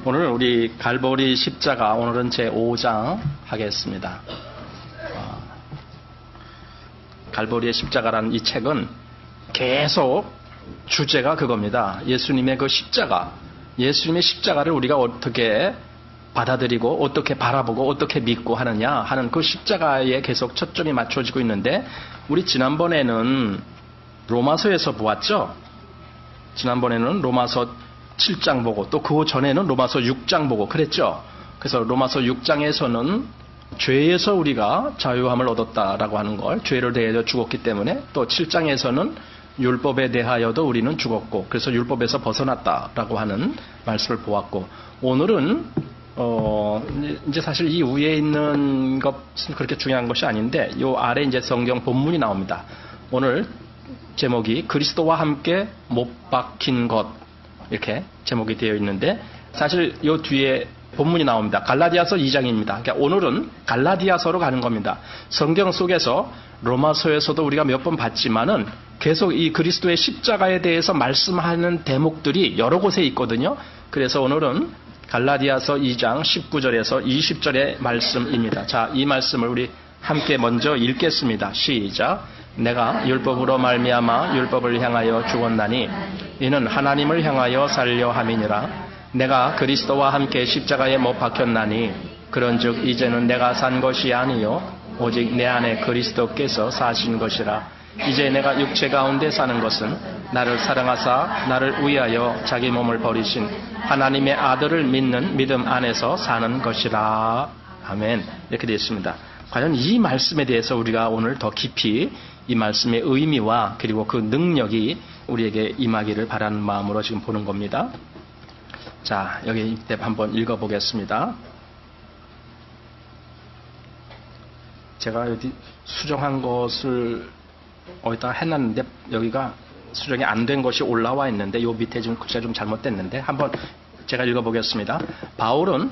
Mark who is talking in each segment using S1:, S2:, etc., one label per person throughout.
S1: 오늘 우리 갈보리 십자가 오늘은 제5장 하겠습니다. 갈보리의 십자가라는 이 책은 계속 주제가 그겁니다. 예수님의 그 십자가, 예수님의 십자가를 우리가 어떻게 받아들이고 어떻게 바라보고 어떻게 믿고 하느냐 하는 그 십자가에 계속 초점이 맞춰지고 있는데, 우리 지난번에는 로마서에서 보았죠. 지난번에는 로마서 7장 보고 또 그 전에는 로마서 6장 보고 그랬죠. 그래서 로마서 6장에서는 죄에서 우리가 자유함을 얻었다라고 하는 걸, 죄를 대하여 죽었기 때문에, 또 7장에서는 율법에 대하여도 우리는 죽었고 그래서 율법에서 벗어났다라고 하는 말씀을 보았고, 오늘은 이제 사실 이 위에 있는 것은 그렇게 중요한 것이 아닌데, 요 아래 이제 성경 본문이 나옵니다. 오늘 제목이 그리스도와 함께 못 박힌 것, 이렇게 제목이 되어 있는데, 사실 요 뒤에 본문이 나옵니다. 갈라디아서 2장입니다. 그러니까 오늘은 갈라디아서로 가는 겁니다. 성경 속에서 로마서에서도 우리가 몇 번 봤지만은 계속 이 그리스도의 십자가에 대해서 말씀하는 대목들이 여러 곳에 있거든요. 그래서 오늘은 갈라디아서 2장 19절에서 20절의 말씀입니다. 자, 이 말씀을 우리 함께 먼저 읽겠습니다. 시작. 내가 율법으로 말미암아 율법을 향하여 죽었나니 이는 하나님을 향하여 살려 함이니라. 내가 그리스도와 함께 십자가에 못 박혔나니 그런즉 이제는 내가 산 것이 아니요 오직 내 안에 그리스도께서 사신 것이라. 이제 내가 육체 가운데 사는 것은 나를 사랑하사 나를 위하여 자기 몸을 버리신 하나님의 아들을 믿는 믿음 안에서 사는 것이라. 아멘. 이렇게 되어 있습니다. 과연 이 말씀에 대해서 우리가 오늘 더 깊이 이 말씀의 의미와 그리고 그 능력이 우리에게 임하기를 바라는 마음으로 지금 보는 겁니다. 자, 여기 이때 한번 읽어보겠습니다. 제가 여기 수정한 것을 어디다가 해놨는데 여기가 수정이 안 된 것이 올라와 있는데 요 밑에 지금 글자가 좀 잘못됐는데 한번 제가 읽어보겠습니다. 바울은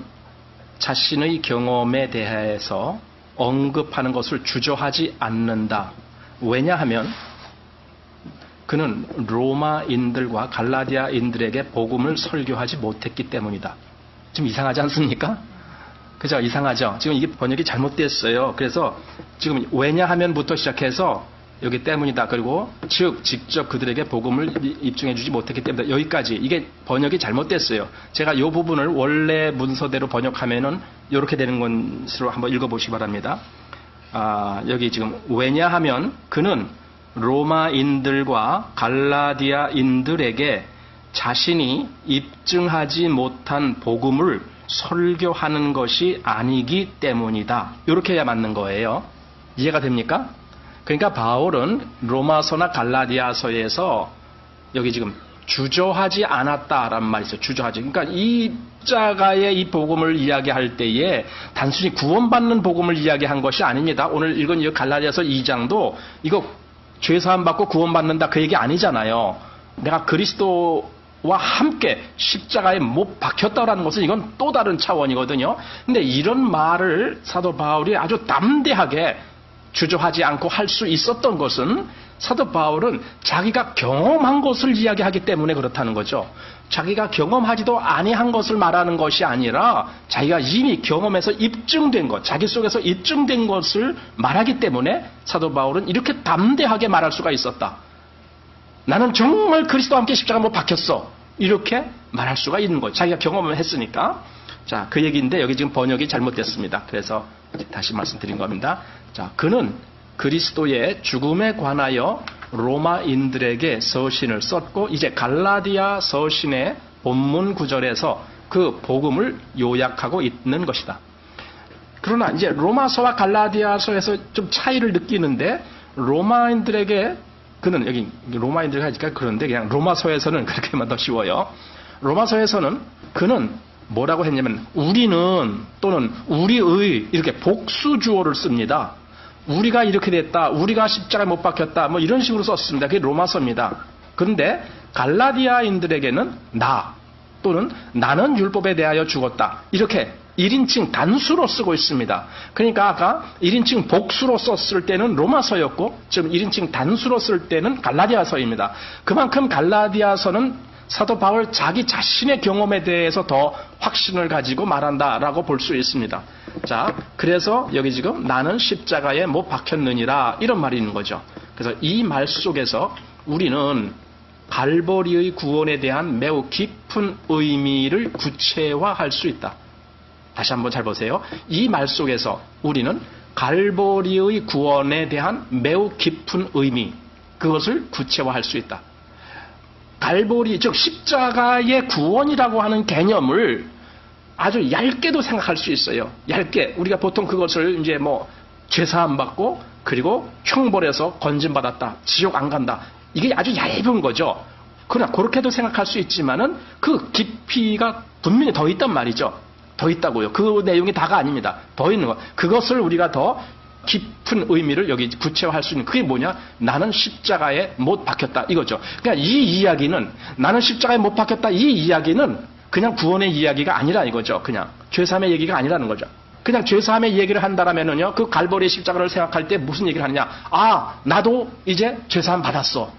S1: 자신의 경험에 대해서 언급하는 것을 주저하지 않는다. 왜냐하면 그는 로마인들과 갈라디아인들에게 복음을 설교하지 못했기 때문이다. 좀 이상하지 않습니까? 그죠? 이상하죠? 지금 이게 번역이 잘못됐어요. 그래서 지금 왜냐하면부터 시작해서 여기 때문이다. 그리고 즉 직접 그들에게 복음을 입증해 주지 못했기 때문이다. 여기까지 이게 번역이 잘못됐어요. 제가 이 부분을 원래 문서대로 번역하면은 이렇게 되는 것으로 한번 읽어보시기 바랍니다. 여기 지금 왜냐하면 그는 로마인들과 갈라디아인들에게 자신이 입증하지 못한 복음을 설교하는 것이 아니기 때문이다. 이렇게 해야 맞는 거예요. 이해가 됩니까? 그러니까 바울은 로마서나 갈라디아서에서 여기 지금 주저하지 않았다라는 말이 있어요. 주저하지. 그러니까 이 십자가의 이 복음을 이야기할 때에 단순히 구원받는 복음을 이야기한 것이 아닙니다. 오늘 읽은 이 갈라디아서 2장도 이거 죄사함 받고 구원받는다 그 얘기 아니잖아요. 내가 그리스도와 함께 십자가에 못 박혔다라는 것은 이건 또 다른 차원이거든요. 근데 이런 말을 사도 바울이 아주 담대하게 주저하지 않고 할 수 있었던 것은 사도 바울은 자기가 경험한 것을 이야기하기 때문에 그렇다는 거죠. 자기가 경험하지도 아니한 것을 말하는 것이 아니라 자기가 이미 경험해서 입증된 것, 자기 속에서 입증된 것을 말하기 때문에 사도 바울은 이렇게 담대하게 말할 수가 있었다. 나는 정말 그리스도와 함께 십자가 못 박혔어. 이렇게 말할 수가 있는 거죠. 자기가 경험을 했으니까. 자, 그 얘기인데 여기 지금 번역이 잘못됐습니다. 그래서 다시 말씀드린 겁니다. 자, 그는 그리스도의 죽음에 관하여 로마인들에게 서신을 썼고 이제 갈라디아 서신의 본문 구절에서 그 복음을 요약하고 있는 것이다. 그러나 이제 로마서와 갈라디아서에서 좀 차이를 느끼는데, 로마인들에게 그는, 여기 로마인들 하니까 그런데 그냥 로마서에서는 그렇게만 더 쉬워요. 로마서에서는 그는 뭐라고 했냐면 우리는 또는 우리의 이렇게 복수주어를 씁니다. 우리가 이렇게 됐다, 우리가 십자가에 못 박혔다, 뭐 이런 식으로 썼습니다. 그게 로마서입니다. 그런데 갈라디아인들에게는 나 또는 나는 율법에 대하여 죽었다, 이렇게 1인칭 단수로 쓰고 있습니다. 그러니까 아까 1인칭 복수로 썼을 때는 로마서였고 지금 1인칭 단수로 쓸 때는 갈라디아서입니다. 그만큼 갈라디아서는 사도 바울 자기 자신의 경험에 대해서 더 확신을 가지고 말한다라고 볼 수 있습니다. 자, 그래서 여기 지금 나는 십자가에 못 박혔느니라 이런 말이 있는 거죠. 그래서 이 말 속에서 우리는 갈보리의 구원에 대한 매우 깊은 의미를 구체화할 수 있다. 다시 한번 잘 보세요. 이 말 속에서 우리는 갈보리의 구원에 대한 매우 깊은 의미, 그것을 구체화할 수 있다. 갈보리, 즉 십자가의 구원이라고 하는 개념을 아주 얇게도 생각할 수 있어요. 얇게. 우리가 보통 그것을 이제 뭐 죄사함 받고 그리고 형벌에서 건진받았다. 지옥 안 간다. 이게 아주 얇은 거죠. 그러나 그렇게도 생각할 수 있지만은 그 깊이가 분명히 더 있단 말이죠. 더 있다고요. 그 내용이 다가 아닙니다. 더 있는 거. 그것을 우리가 더 깊은 의미를 여기 구체화할 수 있는 그게 뭐냐? 나는 십자가에 못 박혔다 이거죠. 그러니까 이 이야기는 나는 십자가에 못 박혔다 이 이야기는 그냥 구원의 이야기가 아니라 이거죠. 그냥 죄사함의 얘기가 아니라는 거죠. 그냥 죄사함의 얘기를 한다라면은요, 그 갈보리 십자가를 생각할 때 무슨 얘기를 하느냐? 아, 나도 이제 죄사함 받았어.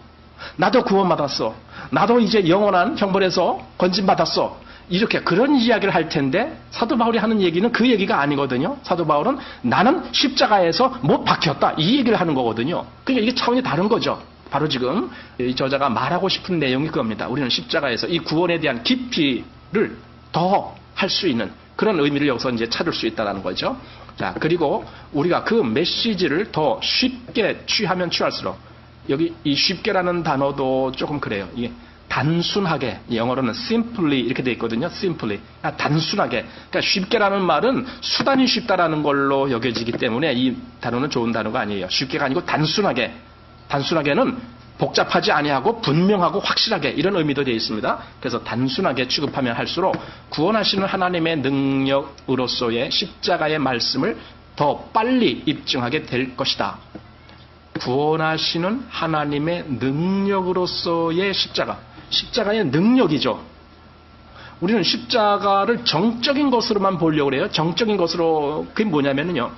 S1: 나도 구원 받았어. 나도 이제 영원한 형벌에서 건진 받았어. 이렇게 그런 이야기를 할 텐데 사도 바울이 하는 얘기는 그 얘기가 아니거든요. 사도 바울은 나는 십자가에서 못 박혔다 이 얘기를 하는 거거든요. 그러니까 이게 차원이 다른 거죠. 바로 지금 이 저자가 말하고 싶은 내용이 그겁니다. 우리는 십자가에서 이 구원에 대한 깊이를 더 할 수 있는 그런 의미를 여기서 이제 찾을 수 있다는 거죠. 자, 그리고 우리가 그 메시지를 더 쉽게 취하면 취할수록 여기 이 쉽게라는 단어도 조금 그래요. 이게 단순하게, 영어로는 simply 이렇게 돼 있거든요. simply. 단순하게. 그러니까 쉽게라는 말은 수단이 쉽다라는 걸로 여겨지기 때문에 이 단어는 좋은 단어가 아니에요. 쉽게가 아니고 단순하게. 단순하게는 복잡하지 아니하고 분명하고 확실하게 이런 의미도 되어 있습니다. 그래서 단순하게 취급하면 할수록 구원하시는 하나님의 능력으로서의 십자가의 말씀을 더 빨리 입증하게 될 것이다. 구원하시는 하나님의 능력으로서의 십자가. 십자가의 능력이죠. 우리는 십자가를 정적인 것으로만 보려고 그래요. 정적인 것으로 그게 뭐냐면요.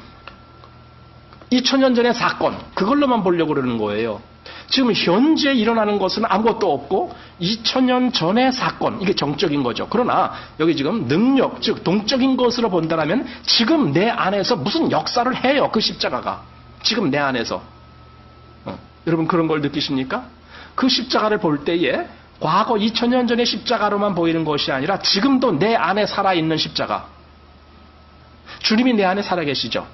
S1: 2000년 전의 사건 그걸로만 보려고 그러는 거예요. 지금 현재 일어나는 것은 아무것도 없고 2000년 전의 사건 이게 정적인 거죠. 그러나 여기 지금 능력 즉 동적인 것으로 본다면 지금 내 안에서 무슨 역사를 해요. 그 십자가가 지금 내 안에서 여러분 그런 걸 느끼십니까? 그 십자가를 볼 때에 과거 2000년 전의 십자가로만 보이는 것이 아니라 지금도 내 안에 살아있는 십자가. 주님이 내 안에 살아계시죠.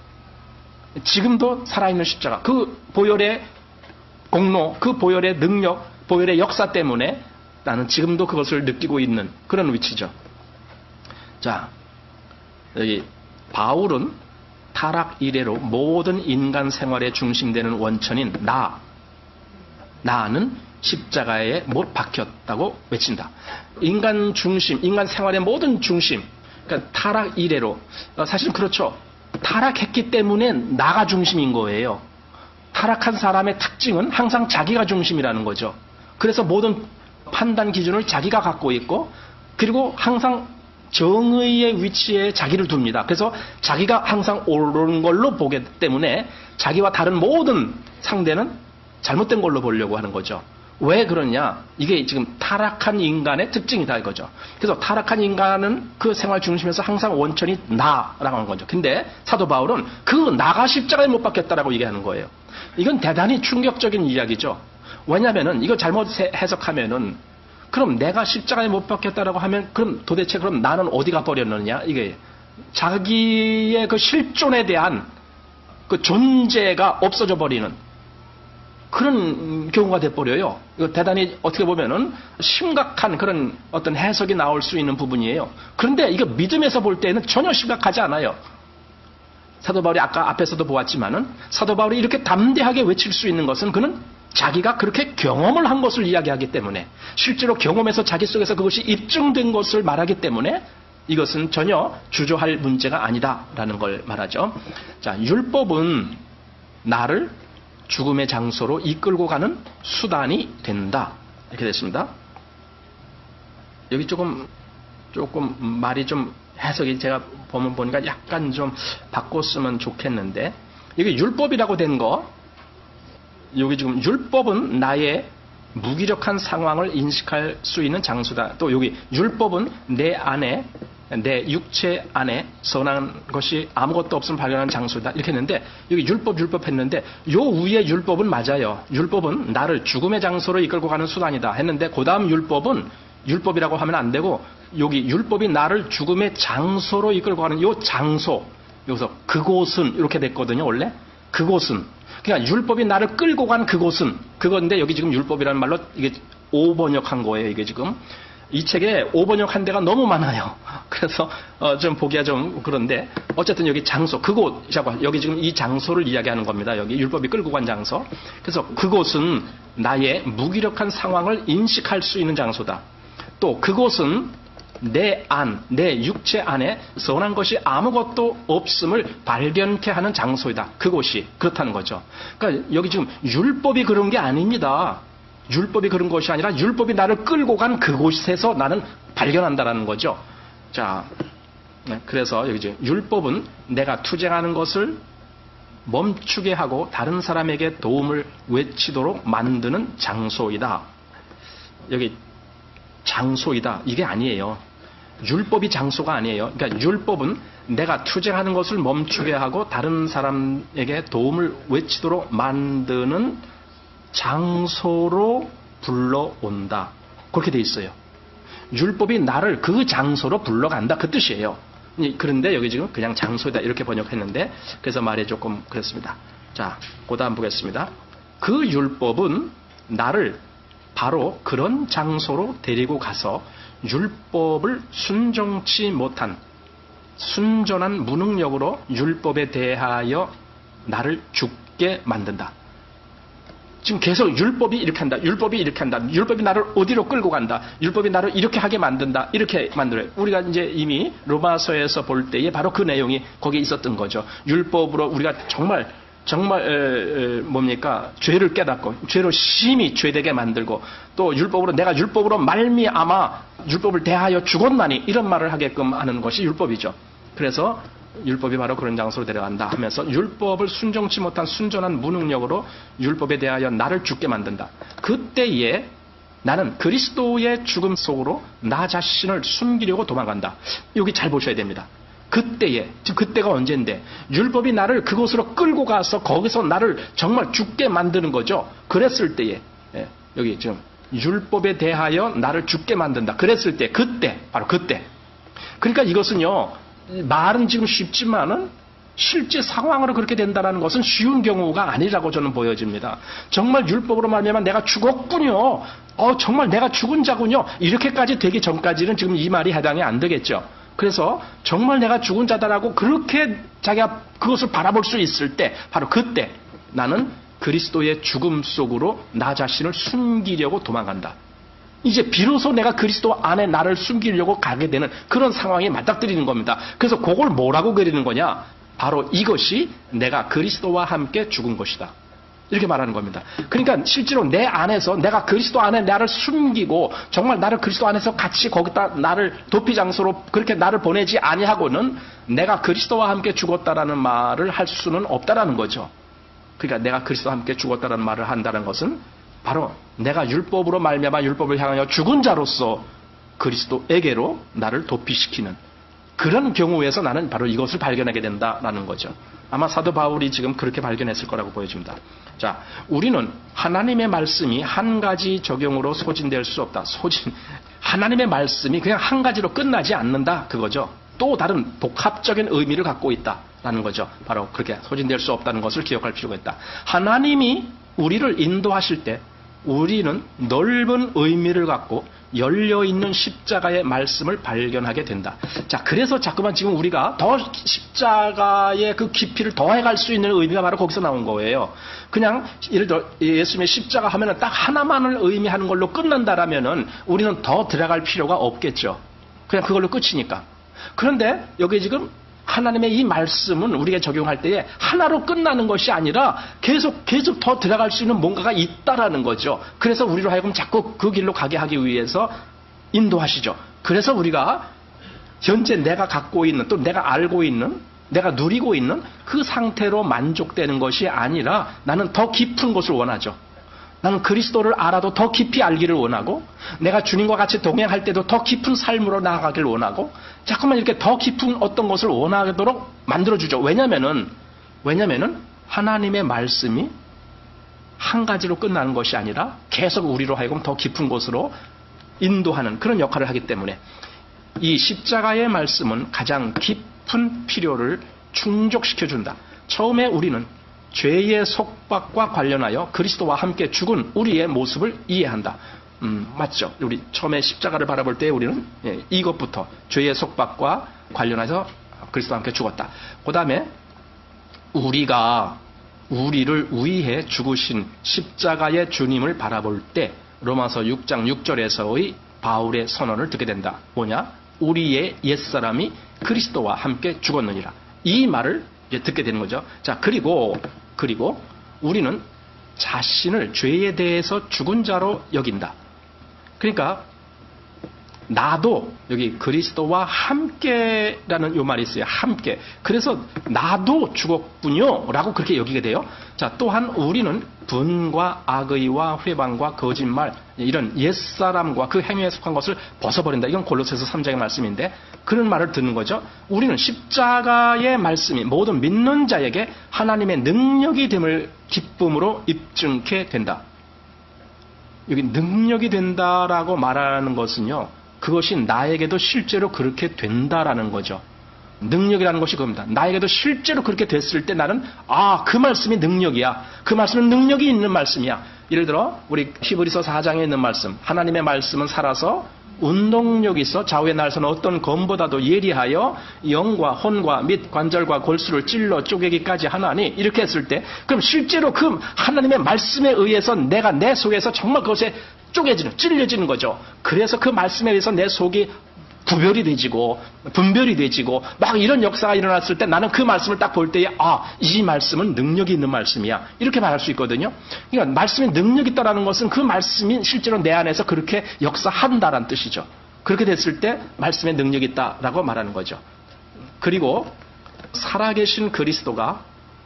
S1: 지금도 살아있는 십자가. 그 보혈의 공로, 그 보혈의 능력, 보혈의 역사 때문에 나는 지금도 그것을 느끼고 있는 그런 위치죠. 자, 여기 바울은 타락 이래로 모든 인간 생활의 중심되는 원천인 나는 십자가에 못 박혔다고 외친다. 인간 중심, 인간 생활의 모든 중심, 그러니까 타락 이래로 사실 그렇죠. 타락했기 때문에 나가 중심인 거예요. 타락한 사람의 특징은 항상 자기가 중심이라는 거죠. 그래서 모든 판단 기준을 자기가 갖고 있고 그리고 항상 정의의 위치에 자기를 둡니다. 그래서 자기가 항상 옳은 걸로 보기 때문에 자기와 다른 모든 상대는 잘못된 걸로 보려고 하는 거죠. 왜 그러냐? 이게 지금 타락한 인간의 특징이다 이거죠. 그래서 타락한 인간은 그 생활 중심에서 항상 원천이 나라고 하는 거죠. 근데 사도 바울은 그 나가 십자가에 못 박혔다라고 얘기하는 거예요. 이건 대단히 충격적인 이야기죠. 왜냐하면은 이거 잘못 해석하면은 그럼 내가 십자가에 못 박혔다라고 하면 그럼 도대체 그럼 나는 어디가 버렸느냐? 이게 자기의 그 실존에 대한 그 존재가 없어져 버리는 그런 경우가 돼버려요. 이거 대단히 어떻게 보면은 심각한 그런 어떤 해석이 나올 수 있는 부분이에요. 그런데 이거 믿음에서 볼 때는 전혀 심각하지 않아요. 사도 바울이 아까 앞에서도 보았지만은 사도 바울이 이렇게 담대하게 외칠 수 있는 것은 그는 자기가 그렇게 경험을 한 것을 이야기하기 때문에 실제로 경험해서 자기 속에서 그것이 입증된 것을 말하기 때문에 이것은 전혀 주저할 문제가 아니다라는 걸 말하죠. 자, 율법은 나를 죽음의 장소로 이끌고 가는 수단이 된다. 이렇게 됐습니다. 여기 조금 말이 좀 해석이 제가 보니까 약간 좀 바꿨으면 좋겠는데 이게 율법이라고 된 거 여기 지금 율법은 나의 무기력한 상황을 인식할 수 있는 장소다. 또 여기 율법은 내 안에 내 육체 안에 선한 것이 아무것도 없음 발견하는 장소다. 이렇게 했는데 여기 율법 했는데 요 위에 율법은 맞아요. 율법은 나를 죽음의 장소로 이끌고 가는 수단이다 했는데 그 다음 율법은 율법이라고 하면 안 되고 여기 율법이 나를 죽음의 장소로 이끌고 가는 요 장소, 여기서 그곳은 이렇게 됐거든요. 원래 그곳은, 그러니까 율법이 나를 끌고 간 그곳은 그건데 여기 지금 율법이라는 말로 이게 오번역한 거예요. 이게 지금 이 책에 오번역한 데가 너무 많아요. 그래서 좀 보기가 좀 그런데 어쨌든 여기 장소, 그곳, 여기 지금 이 장소를 이야기하는 겁니다. 여기 율법이 끌고 간 장소. 그래서 그곳은 나의 무기력한 상황을 인식할 수 있는 장소다. 또 그곳은 내 육체 안에 선한 것이 아무것도 없음을 발견케 하는 장소이다. 그곳이 그렇다는 거죠. 그러니까 여기 지금 율법이 그런 게 아닙니다. 율법이 그런 것이 아니라 율법이 나를 끌고 간 그곳에서 나는 발견한다라는 거죠. 자, 그래서 여기 이제 율법은 내가 투쟁하는 것을 멈추게 하고 다른 사람에게 도움을 외치도록 만드는 장소이다. 여기 장소이다. 이게 아니에요. 율법이 장소가 아니에요. 그러니까 율법은 내가 투쟁하는 것을 멈추게 하고 다른 사람에게 도움을 외치도록 만드는 장소로 불러온다. 그렇게 돼 있어요. 율법이 나를 그 장소로 불러간다. 그 뜻이에요. 그런데 여기 지금 그냥 장소이다 이렇게 번역했는데 그래서 말이 조금 그렇습니다. 자, 그 다음 보겠습니다. 그 율법은 나를 바로 그런 장소로 데리고 가서 율법을 순종치 못한 순전한 무능력으로 율법에 대하여 나를 죽게 만든다. 지금 계속 율법이 이렇게 한다. 율법이 이렇게 한다. 율법이 나를 어디로 끌고 간다. 율법이 나를 이렇게 하게 만든다. 이렇게 만들어요. 우리가 이제 이미 로마서에서 볼 때에 바로 그 내용이 거기에 있었던 거죠. 율법으로 우리가 정말 뭡니까? 죄를 깨닫고 죄로 심히 죄되게 만들고 또 율법으로 내가 율법으로 말미암아 율법을 대하여 죽었나니 이런 말을 하게끔 하는 것이 율법이죠. 그래서 율법이 바로 그런 장소로 데려간다 하면서 율법을 순종치 못한 순전한 무능력으로 율법에 대하여 나를 죽게 만든다. 그때에 나는 그리스도의 죽음 속으로 나 자신을 숨기려고 도망간다. 여기 잘 보셔야 됩니다. 그때에, 지금 그때가 언젠데 율법이 나를 그곳으로 끌고 가서 거기서 나를 정말 죽게 만드는 거죠. 그랬을 때에 여기 지금 율법에 대하여 나를 죽게 만든다. 그랬을 때, 그때, 바로 그때. 그러니까 이것은요, 말은 지금 쉽지만은 실제 상황으로 그렇게 된다는 것은 쉬운 경우가 아니라고 저는 보여집니다. 정말 율법으로 말하면 내가 죽었군요. 정말 내가 죽은 자군요. 이렇게까지 되기 전까지는 지금 이 말이 해당이 안 되겠죠. 그래서 정말 내가 죽은 자다라고 그렇게 자기가 그것을 바라볼 수 있을 때 바로 그때 나는 그리스도의 죽음 속으로 나 자신을 숨기려고 도망간다. 이제 비로소 내가 그리스도 안에 나를 숨기려고 가게 되는 그런 상황에 맞닥뜨리는 겁니다. 그래서 그걸 뭐라고 그리는 거냐? 바로 이것이 내가 그리스도와 함께 죽은 것이다. 이렇게 말하는 겁니다. 그러니까 실제로 내 안에서 내가 그리스도 안에 나를 숨기고 정말 나를 그리스도 안에서 같이 거기다 나를 도피 장소로 그렇게 나를 보내지 아니하고는 내가 그리스도와 함께 죽었다라는 말을 할 수는 없다라는 거죠. 그러니까 내가 그리스도와 함께 죽었다라는 말을 한다는 것은 바로 내가 율법으로 말미암아 율법을 향하여 죽은 자로서 그리스도에게로 나를 도피시키는 그런 경우에서 나는 바로 이것을 발견하게 된다라는 거죠. 아마 사도 바울이 지금 그렇게 발견했을 거라고 보여집니다. 자, 우리는 하나님의 말씀이 한 가지 적용으로 소진될 수 없다. 하나님의 말씀이 그냥 한 가지로 끝나지 않는다. 그거죠. 또 다른 복합적인 의미를 갖고 있다라는 거죠. 바로 그렇게 소진될 수 없다는 것을 기억할 필요가 있다. 하나님이 우리를 인도하실 때 우리는 넓은 의미를 갖고 열려있는 십자가의 말씀을 발견하게 된다. 자, 그래서 자꾸만 지금 우리가 더 십자가의 그 깊이를 더해갈 수 있는 의미가 바로 거기서 나온 거예요. 그냥 예를 들어 예수님의 십자가 하면은 딱 하나만을 의미하는 걸로 끝난다라면은 우리는 더 들어갈 필요가 없겠죠. 그냥 그걸로 끝이니까. 그런데 여기 지금 하나님의 이 말씀은 우리가 적용할 때에 하나로 끝나는 것이 아니라 계속 더 들어갈 수 있는 뭔가가 있다라는 거죠. 그래서 우리로 하여금 자꾸 그 길로 가게 하기 위해서 인도하시죠. 그래서 우리가 현재 내가 갖고 있는 또 내가 알고 있는 내가 누리고 있는 그 상태로 만족되는 것이 아니라 나는 더 깊은 것을 원하죠. 나는 그리스도를 알아도 더 깊이 알기를 원하고 내가 주님과 같이 동행할 때도 더 깊은 삶으로 나아가기를 원하고 자꾸만 이렇게 더 깊은 어떤 것을 원하도록 만들어주죠. 왜냐면은 하나님의 말씀이 한 가지로 끝나는 것이 아니라 계속 우리로 하여금 더 깊은 곳으로 인도하는 그런 역할을 하기 때문에 이 십자가의 말씀은 가장 깊은 필요를 충족시켜준다. 처음에 우리는 죄의 속박과 관련하여 그리스도와 함께 죽은 우리의 모습을 이해한다. 맞죠? 우리 처음에 십자가를 바라볼 때 우리는 이것부터 죄의 속박과 관련해서 그리스도와 함께 죽었다. 그 다음에 우리가 우리를 위해 죽으신 십자가의 주님을 바라볼 때 로마서 6장 6절에서의 바울의 선언을 듣게 된다. 뭐냐? 우리의 옛사람이 그리스도와 함께 죽었느니라. 이 말을 이제 듣게 되는 거죠. 자, 그리고 우리는 자신을 죄에 대해서 죽은 자로 여긴다. 그러니까 나도 여기 그리스도와 함께라는 요 말이 있어요. 함께. 그래서 나도 죽었군요 라고 그렇게 여기게 돼요. 자, 또한 우리는 분과 악의와 회방과 거짓말 이런 옛사람과 그 행위에 속한 것을 벗어버린다. 이건 골로새서 3장의 말씀인데 그런 말을 듣는 거죠. 우리는 십자가의 말씀이 모든 믿는 자에게 하나님의 능력이 됨을 기쁨으로 입증케 된다. 여기 능력이 된다라고 말하는 것은요. 그것이 나에게도 실제로 그렇게 된다라는 거죠. 능력이라는 것이 그겁니다. 나에게도 실제로 그렇게 됐을 때 나는 그 말씀이 능력이야. 그 말씀은 능력이 있는 말씀이야. 예를 들어 우리 히브리서 4장에 있는 말씀. 하나님의 말씀은 살아서 운동력이 있어 좌우의 날선 어떤 검보다도 예리하여 영과 혼과 및 관절과 골수를 찔러 쪼개기까지 하나니 이렇게 했을 때 그럼 실제로 그 하나님의 말씀에 의해서 내가 내 속에서 정말 그것에 찔려지는 거죠. 그래서 그 말씀에 의해서 내 속이 구별이 되지고 분별이 되지고 막 이런 역사가 일어났을 때 나는 그 말씀을 딱 볼 때에 이 말씀은 능력이 있는 말씀이야. 이렇게 말할 수 있거든요. 그러니까 말씀에 능력이 있다라는 것은 그 말씀이 실제로 내 안에서 그렇게 역사한다라는 뜻이죠. 그렇게 됐을 때 말씀에 능력이 있다라고 말하는 거죠. 그리고 살아계신 그리스도가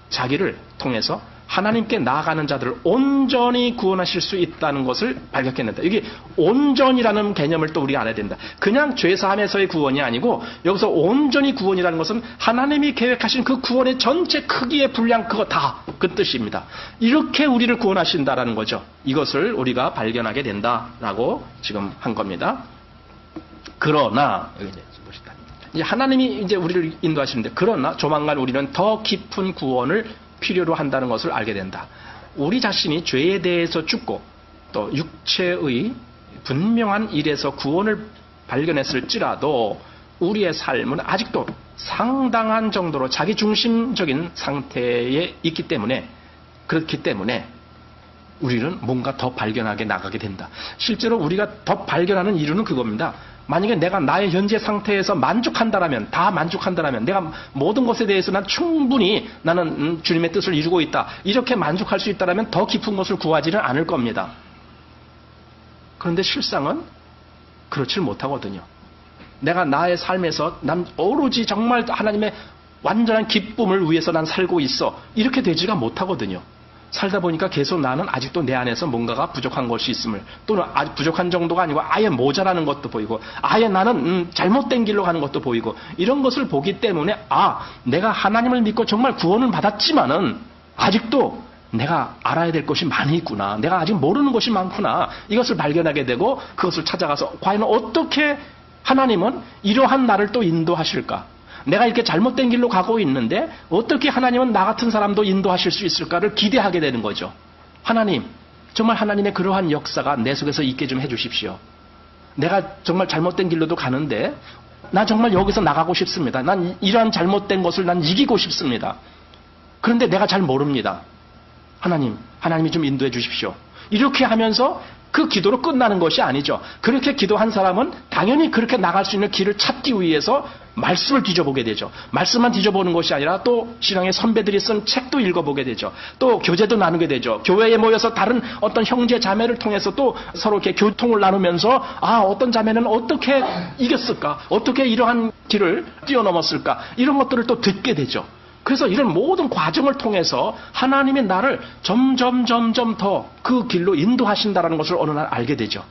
S1: 자기를 통해서 하나님께 나아가는 자들을 온전히 구원하실 수 있다는 것을 발견했는다. 이게 온전이라는 개념을 또 우리가 알아야 된다. 그냥 죄사함에서의 구원이 아니고 여기서 온전히 구원이라는 것은 하나님이 계획하신 그 구원의 전체 크기의 분량 그거 다 그 뜻입니다. 이렇게 우리를 구원하신다라는 거죠. 이것을 우리가 발견하게 된다라고 지금 한 겁니다. 그러나 이제 하나님이 이제 우리를 인도하시는데 그러나 조만간 우리는 더 깊은 구원을 필요로 한다는 것을 알게 된다. 우리 자신이 죄에 대해서 죽고 또 육체의 분명한 일에서 구원을 발견했을지라도 우리의 삶은 아직도 상당한 정도로 자기중심적인 상태에 있기 때문에 그렇기 때문에 우리는 뭔가 더 발견하게 나가게 된다. 실제로 우리가 더 발견하는 이유는 그겁니다. 만약에 내가 나의 현재 상태에서 만족한다라면, 다 만족한다라면, 내가 모든 것에 대해서 난 충분히 나는 주님의 뜻을 이루고 있다. 이렇게 만족할 수 있다라면 더 깊은 것을 구하지는 않을 겁니다. 그런데 실상은 그렇지를 못하거든요. 내가 나의 삶에서 난 오로지 정말 하나님의 완전한 기쁨을 위해서 난 살고 있어. 이렇게 되지가 못하거든요. 살다 보니까 계속 나는 아직도 내 안에서 뭔가가 부족한 것이 있음을 또는 부족한 정도가 아니고 아예 모자라는 것도 보이고 아예 나는 잘못된 길로 가는 것도 보이고 이런 것을 보기 때문에 내가 하나님을 믿고 정말 구원을 받았지만은 아직도 내가 알아야 될 것이 많이 있구나. 내가 아직 모르는 것이 많구나. 이것을 발견하게 되고 그것을 찾아가서 과연 어떻게 하나님은 이러한 나를 또 인도하실까? 내가 이렇게 잘못된 길로 가고 있는데 어떻게 하나님은 나 같은 사람도 인도하실 수 있을까를 기대하게 되는 거죠. 하나님, 정말 하나님의 그러한 역사가 내 속에서 있게 좀 해주십시오. 내가 정말 잘못된 길로도 가는데 나 정말 여기서 나가고 싶습니다. 난 이러한 잘못된 것을 난 이기고 싶습니다. 그런데 내가 잘 모릅니다. 하나님이 좀 인도해 주십시오. 이렇게 하면서 그 기도로 끝나는 것이 아니죠. 그렇게 기도한 사람은 당연히 그렇게 나갈 수 있는 길을 찾기 위해서 말씀을 뒤져보게 되죠. 말씀만 뒤져보는 것이 아니라 또 신앙의 선배들이 쓴 책도 읽어보게 되죠. 또 교제도 나누게 되죠. 교회에 모여서 다른 어떤 형제 자매를 통해서 또 서로 이렇게 교통을 나누면서 어떤 자매는 어떻게 이겼을까? 어떻게 이러한 길을 뛰어넘었을까? 이런 것들을 또 듣게 되죠. 그래서 이런 모든 과정을 통해서 하나님이 나를 점점 더 그 길로 인도하신다는 것을 어느 날 알게 되죠.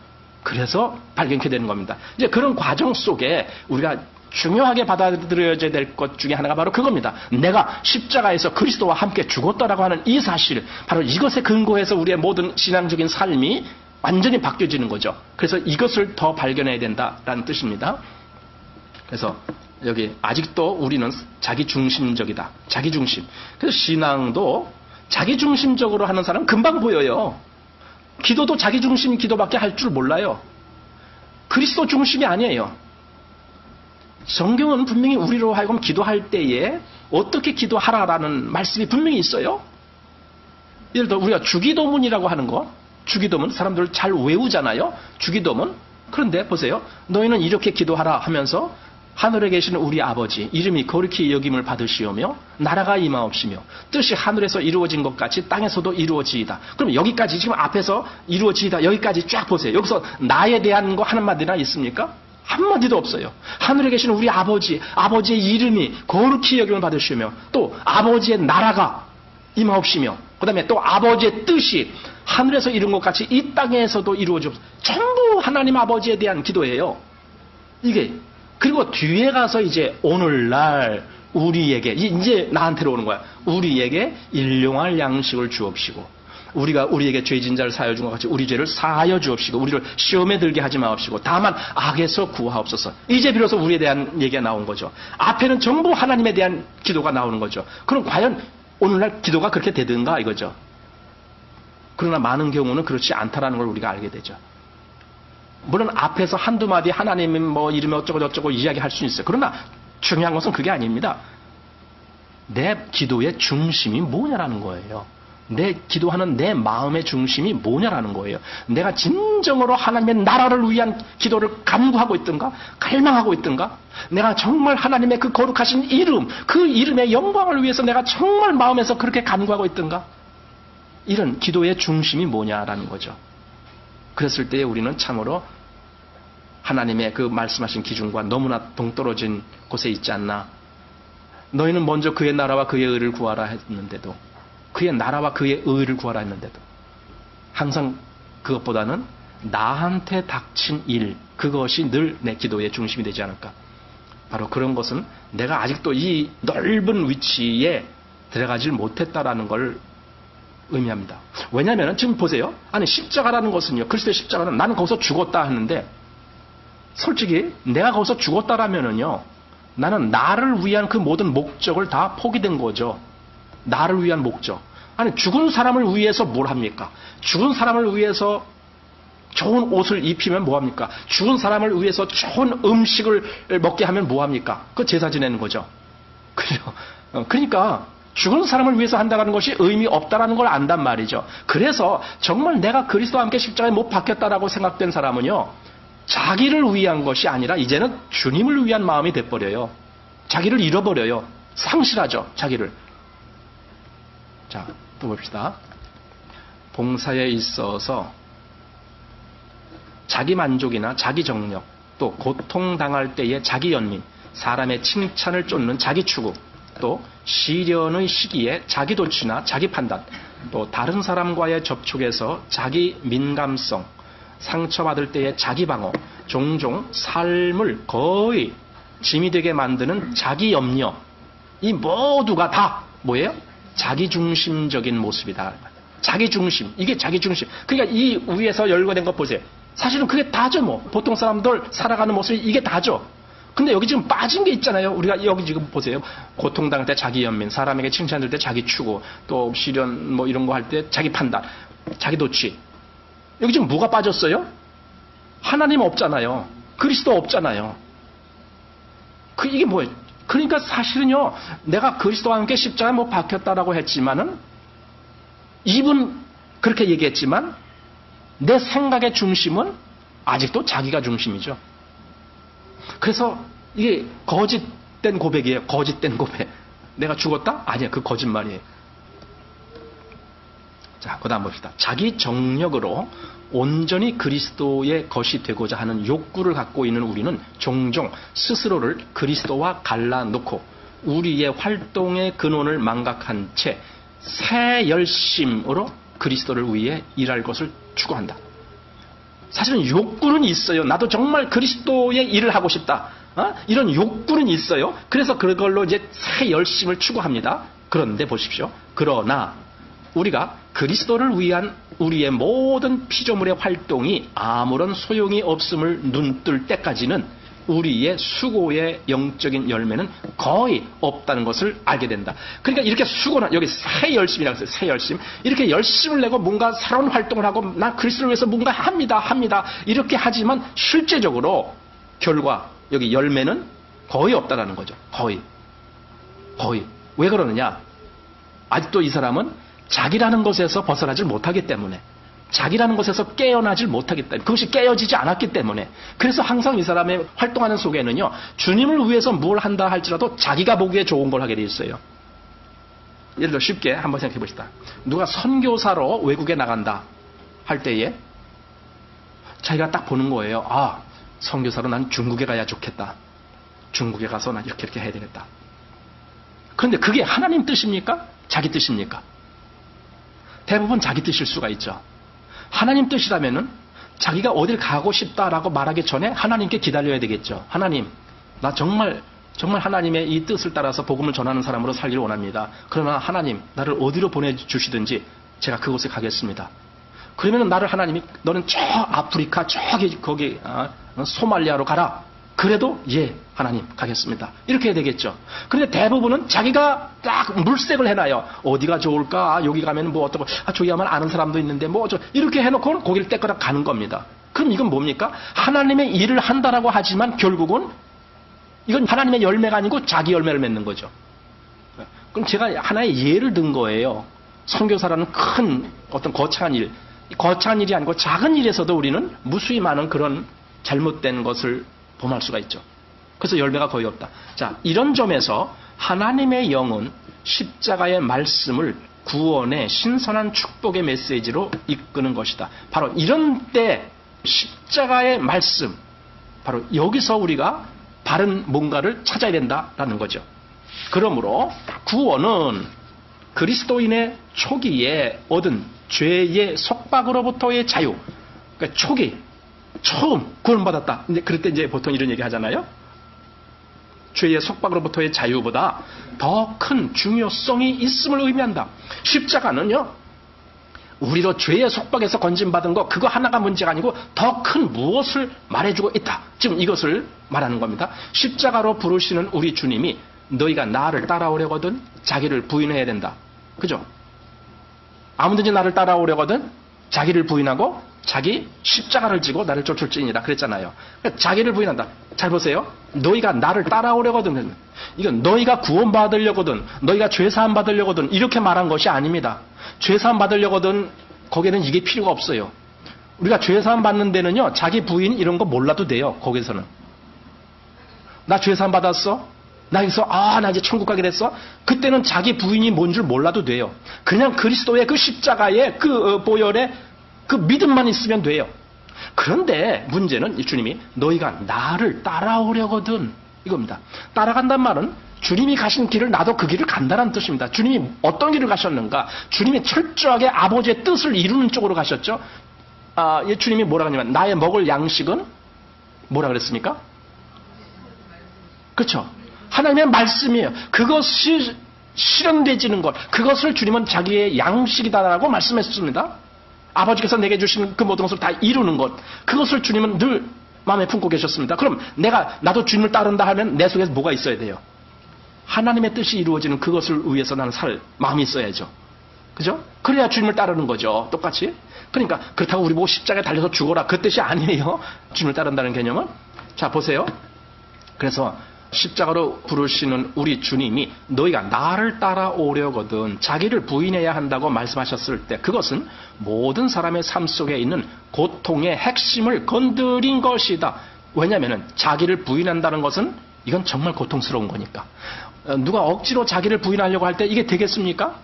S1: 그래서 발견케 되는 겁니다. 이제 그런 과정 속에 우리가 중요하게 받아들여야 될 것 중에 하나가 바로 그겁니다. 내가 십자가에서 그리스도와 함께 죽었다라고 하는 이 사실, 바로 이것에 근거해서 우리의 모든 신앙적인 삶이 완전히 바뀌어지는 거죠. 그래서 이것을 더 발견해야 된다라는 뜻입니다. 그래서 여기 아직도 우리는 자기중심적이다. 자기중심. 그래서 신앙도 자기중심적으로 하는 사람은 금방 보여요. 기도도 자기중심 기도밖에 할 줄 몰라요. 그리스도 중심이 아니에요. 성경은 분명히 우리로 하여금 기도할 때에 어떻게 기도하라라는 말씀이 분명히 있어요. 예를 들어 우리가 주기도문이라고 하는 거, 주기도문 사람들 잘 외우잖아요. 주기도문. 그런데 보세요. 너희는 이렇게 기도하라 하면서 하늘에 계시는 우리 아버지 이름이 거룩히 여김을 받으시오며 나라가 임하옵시며 뜻이 하늘에서 이루어진 것 같이 땅에서도 이루어지이다. 그럼 여기까지 지금 앞에서 이루어지이다 여기까지 쫙 보세요. 여기서 나에 대한 거 한마디나 있습니까? 한마디도 없어요. 하늘에 계시는 우리 아버지, 아버지의 이름이 거룩히 여김을 받으시며 또 아버지의 나라가 임하옵시며 그 다음에 또 아버지의 뜻이 하늘에서 이룬 것 같이 이 땅에서도 이루어지옵소서. 전부 하나님 아버지에 대한 기도예요. 이게 그리고 뒤에 가서 이제 오늘날 우리에게 이제 나한테로 오는 거야. 우리에게 일용할 양식을 주옵시고 우리가 우리에게 죄진 자를 사하여 준 것 같이 우리 죄를 사하여 주옵시고 우리를 시험에 들게 하지 마옵시고 다만 악에서 구하옵소서. 이제 비로소 우리에 대한 얘기가 나온 거죠. 앞에는 전부 하나님에 대한 기도가 나오는 거죠. 그럼 과연 오늘날 기도가 그렇게 되든가 이거죠. 그러나 많은 경우는 그렇지 않다라는 걸 우리가 알게 되죠. 물론 앞에서 한두 마디 하나님은 뭐 이름이 어쩌고 저쩌고 이야기할 수 있어요. 그러나 중요한 것은 그게 아닙니다. 내 기도의 중심이 뭐냐라는 거예요. 내 기도하는 내 마음의 중심이 뭐냐라는 거예요. 내가 진정으로 하나님의 나라를 위한 기도를 간구하고 있던가? 갈망하고 있던가? 내가 정말 하나님의 그 거룩하신 이름, 그 이름의 영광을 위해서 내가 정말 마음에서 그렇게 간구하고 있던가? 이런 기도의 중심이 뭐냐라는 거죠. 그랬을 때 우리는 참으로 하나님의 그 말씀하신 기준과 너무나 동떨어진 곳에 있지 않나. 너희는 먼저 그의 나라와 그의 의를 구하라 했는데도, 그의 나라와 그의 의를 구하라 했는데도 항상 그것보다는 나한테 닥친 일, 그것이 늘 내 기도의 중심이 되지 않을까. 바로 그런 것은 내가 아직도 이 넓은 위치에 들어가질 못했다라는 걸 의미합니다. 왜냐하면 지금 보세요. 아니 십자가라는 것은요. 그리스도의 십자가는 나는 거기서 죽었다 하는데 솔직히 내가 거기서 죽었다라면은요. 나는 나를 위한 그 모든 목적을 다 포기된 거죠. 나를 위한 목적. 아니 죽은 사람을 위해서 뭘 합니까? 죽은 사람을 위해서 좋은 옷을 입히면 뭐합니까? 죽은 사람을 위해서 좋은 음식을 먹게 하면 뭐합니까? 그 제사 지내는 거죠. 그죠? 그러니까 죽은 사람을 위해서 한다는 것이 의미 없다라는 걸 안단 말이죠. 그래서 정말 내가 그리스도와 함께 십자가에 못 박혔다라고 생각된 사람은요. 자기를 위한 것이 아니라 이제는 주님을 위한 마음이 돼버려요. 자기를 잃어버려요. 상실하죠. 자기를. 자, 또 봅시다. 봉사에 있어서 자기 만족이나 자기 정력, 또 고통당할 때의 자기 연민, 사람의 칭찬을 쫓는 자기 추구, 또 시련의 시기에 자기 도취나 자기 판단, 또 다른 사람과의 접촉에서 자기 민감성, 상처받을 때의 자기 방어, 종종 삶을 거의 짐이 되게 만드는 자기 염려, 이 모두가 다 뭐예요? 자기중심적인 모습이다. 자기중심, 이게 자기중심. 그러니까 이 위에서 열거된 거 보세요. 사실은 그게 다죠 뭐. 보통 사람들 살아가는 모습이 이게 다죠. 근데 여기 지금 빠진 게 있잖아요. 우리가 여기 지금 보세요. 고통당할 때 자기 연민, 사람에게 칭찬될 때 자기 추구, 또 시련 뭐 이런 거 할 때 자기 판단, 자기 도취. 여기 지금 뭐가 빠졌어요? 하나님 없잖아요. 그리스도 없잖아요. 이게 뭐예요? 그러니까 사실은요, 내가 그리스도와 함께 십자가에 못 박혔다라고 했지만은, 입은 그렇게 얘기했지만, 내 생각의 중심은 아직도 자기가 중심이죠. 그래서 이게 거짓된 고백이에요. 거짓된 고백. 내가 죽었다? 아니야. 그 거짓말이에요. 자, 그 다음 봅시다. 자기 정력으로 온전히 그리스도의 것이 되고자 하는 욕구를 갖고 있는 우리는 종종 스스로를 그리스도와 갈라놓고 우리의 활동의 근원을 망각한 채 새 열심으로 그리스도를 위해 일할 것을 추구한다. 사실은 욕구는 있어요. 나도 정말 그리스도의 일을 하고 싶다. 이런 욕구는 있어요. 그래서 그걸로 이제 새 열심을 추구합니다. 그런데 보십시오. 그러나 우리가 그리스도를 위한 우리의 모든 피조물의 활동이 아무런 소용이 없음을 눈뜰 때까지는 우리의 수고의 영적인 열매는 거의 없다는 것을 알게 된다. 그러니까 이렇게 수고는, 여기 새 열심이라고 했어요. 새 열심. 이렇게 열심을 내고 뭔가 새로운 활동을 하고 나 그리스도를 위해서 뭔가 합니다. 이렇게 하지만 실제적으로 결과, 여기 열매는 거의 없다라는 거죠. 거의. 왜 그러느냐? 아직도 이 사람은 자기라는 것에서 벗어나질 못하기 때문에, 자기라는 것에서 깨어나질 못하기 때문에, 그것이 깨어지지 않았기 때문에, 그래서 항상 이 사람의 활동하는 속에는요, 주님을 위해서 뭘 한다 할지라도 자기가 보기에 좋은 걸 하게 돼 있어요. 예를 들어 쉽게 한번 생각해 보시다. 누가 선교사로 외국에 나간다 할 때에 자기가 딱 보는 거예요. 아, 선교사로 난 중국에 가야 좋겠다. 중국에 가서 난 이렇게 해야 되겠다. 그런데 그게 하나님 뜻입니까? 자기 뜻입니까? 대부분 자기 뜻일 수가 있죠. 하나님 뜻이라면은 자기가 어딜 가고 싶다라고 말하기 전에 하나님께 기다려야 되겠죠. 하나님, 나 정말 하나님의 이 뜻을 따라서 복음을 전하는 사람으로 살기를 원합니다. 그러나 하나님, 나를 어디로 보내주시든지 제가 그곳에 가겠습니다. 그러면 나를 하나님이, 너는 저 아프리카 저기 거기 소말리아로 가라. 그래도 예, 하나님 가겠습니다. 이렇게 해야 되겠죠. 그런데 대부분은 자기가 딱 물색을 해놔요. 어디가 좋을까? 여기 가면 뭐 어떻고, 저기 가면 아는 사람도 있는데 뭐 이렇게 해놓고 거기를 떼거나 가는 겁니다. 그럼 이건 뭡니까? 하나님의 일을 한다라고 하지만 결국은 이건 하나님의 열매가 아니고 자기 열매를 맺는 거죠. 그럼 제가 하나의 예를 든 거예요. 선교사라는 큰 어떤 거창한 일, 거창한 일이 아니고 작은 일에서도 우리는 무수히 많은 그런 잘못된 것을 범할 수가 있죠. 그래서 열매가 거의 없다. 자, 이런 점에서 하나님의 영은 십자가의 말씀을 구원의 신선한 축복의 메시지로 이끄는 것이다. 바로 이런 때 십자가의 말씀, 바로 여기서 우리가 바른 뭔가를 찾아야 된다라는 거죠. 그러므로 구원은 그리스도인의 초기에 얻은 죄의 속박으로부터의 자유, 그러니까 초기, 처음 구원받았다. 근데 그럴 때 이제 보통 이런 얘기 하잖아요. 죄의 속박으로부터의 자유보다 더 큰 중요성이 있음을 의미한다. 십자가는요, 우리로 죄의 속박에서 건진받은 거, 그거 하나가 문제가 아니고 더 큰 무엇을 말해주고 있다. 지금 이것을 말하는 겁니다. 십자가로 부르시는 우리 주님이 너희가 나를 따라오려거든 자기를 부인해야 된다. 그죠? 아무든지 나를 따라오려거든 자기를 부인하고 자기 십자가를 지고 나를 쫓을지니라 그랬잖아요. 그러니까 자기를 부인한다. 잘 보세요. 너희가 나를 따라오려거든, 이건 너희가 구원받으려거든, 너희가 죄사함 받으려거든 이렇게 말한 것이 아닙니다. 죄사함 받으려거든 거기에는 이게 필요가 없어요. 우리가 죄사함 받는 데는요, 자기 부인 이런 거 몰라도 돼요. 거기서는 나 죄사함 받았어? 나 여기서 나 이제 천국 가게 됐어? 그때는 자기 부인이 뭔 줄 몰라도 돼요. 그냥 그리스도의 그 십자가의 그 보혈의 그 믿음만 있으면 돼요. 그런데 문제는 주님이 너희가 나를 따라오려거든 이겁니다. 따라간단 말은 주님이 가신 길을 나도 그 길을 간다는 뜻입니다. 주님이 어떤 길을 가셨는가? 주님이 철저하게 아버지의 뜻을 이루는 쪽으로 가셨죠. 주님이 뭐라 하냐면 나의 먹을 양식은 뭐라 그랬습니까? 그렇죠. 하나님의 말씀이에요. 그것이 실현되지는 것, 그것을 주님은 자기의 양식이다라고 말씀했습니다. 아버지께서 내게 주신 그 모든 것을 다 이루는 것, 그것을 주님은 늘 마음에 품고 계셨습니다. 그럼 나도 주님을 따른다 하면 내 속에서 뭐가 있어야 돼요? 하나님의 뜻이 이루어지는 그것을 위해서 나는 살 마음이 있어야죠. 그죠? 그래야 주님을 따르는 거죠. 똑같이. 그러니까 그렇다고 우리 보고 십자가에 달려서 죽어라, 그 뜻이 아니에요. 주님을 따른다는 개념은. 자, 보세요. 그래서 십자가로 부르시는 우리 주님이 너희가 나를 따라오려거든 자기를 부인해야 한다고 말씀하셨을 때, 그것은 모든 사람의 삶 속에 있는 고통의 핵심을 건드린 것이다. 왜냐하면 자기를 부인한다는 것은 이건 정말 고통스러운 거니까. 누가 억지로 자기를 부인하려고 할 때 이게 되겠습니까?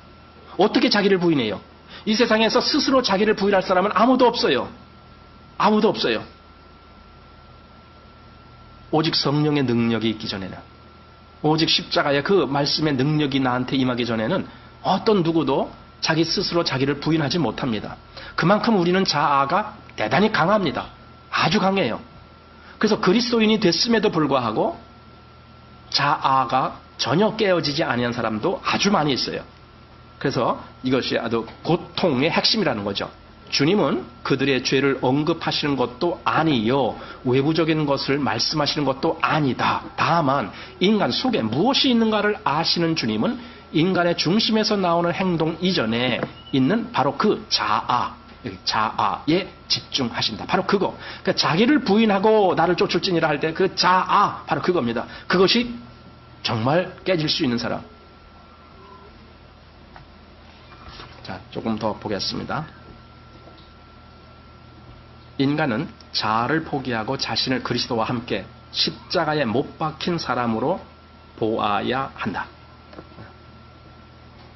S1: 어떻게 자기를 부인해요? 이 세상에서 스스로 자기를 부인할 사람은 아무도 없어요. 아무도 없어요. 오직 성령의 능력이 있기 전에는. 오직 십자가의 그 말씀의 능력이 나한테 임하기 전에는 어떤 누구도 자기 스스로 자기를 부인하지 못합니다. 그만큼 우리는 자아가 대단히 강합니다. 아주 강해요. 그래서 그리스도인이 됐음에도 불구하고 자아가 전혀 깨어지지 아니한 사람도 아주 많이 있어요. 그래서 이것이 아주 고통의 핵심이라는 거죠. 주님은 그들의 죄를 언급하시는 것도 아니요, 외부적인 것을 말씀하시는 것도 아니다. 다만 인간 속에 무엇이 있는가를 아시는 주님은 인간의 중심에서 나오는 행동 이전에 있는 바로 그 자아에 집중하신다. 바로 그거. 그러니까 자기를 부인하고 나를 쫓을지니라 할 때 그 자아, 바로 그겁니다. 그것이 정말 깨질 수 있는 사람. 자, 조금 더 보겠습니다. 인간은 자아를 포기하고 자신을 그리스도와 함께 십자가에 못 박힌 사람으로 보아야 한다.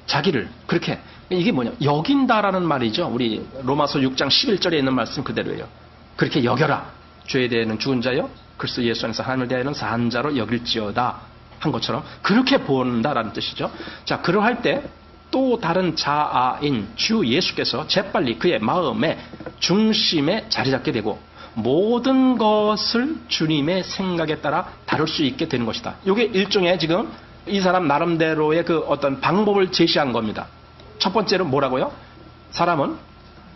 S1: 자기를 그렇게, 이게 뭐냐, 여긴다라는 말이죠. 우리 로마서 6장 11절에 있는 말씀 그대로예요. 그렇게 여겨라. 죄에 대해는 죽은 자요, 그리스도 예수 안에서 하나님을 대하여는 산 자로 여길지어다 한 것처럼 그렇게 본다라는 뜻이죠. 자, 그러할 때 또 다른 자아인 주 예수께서 재빨리 그의 마음의 중심에 자리 잡게 되고 모든 것을 주님의 생각에 따라 다룰 수 있게 되는 것이다. 이게 일종의 지금 이 사람 나름대로의 그 어떤 방법을 제시한 겁니다. 첫 번째로 뭐라고요? 사람은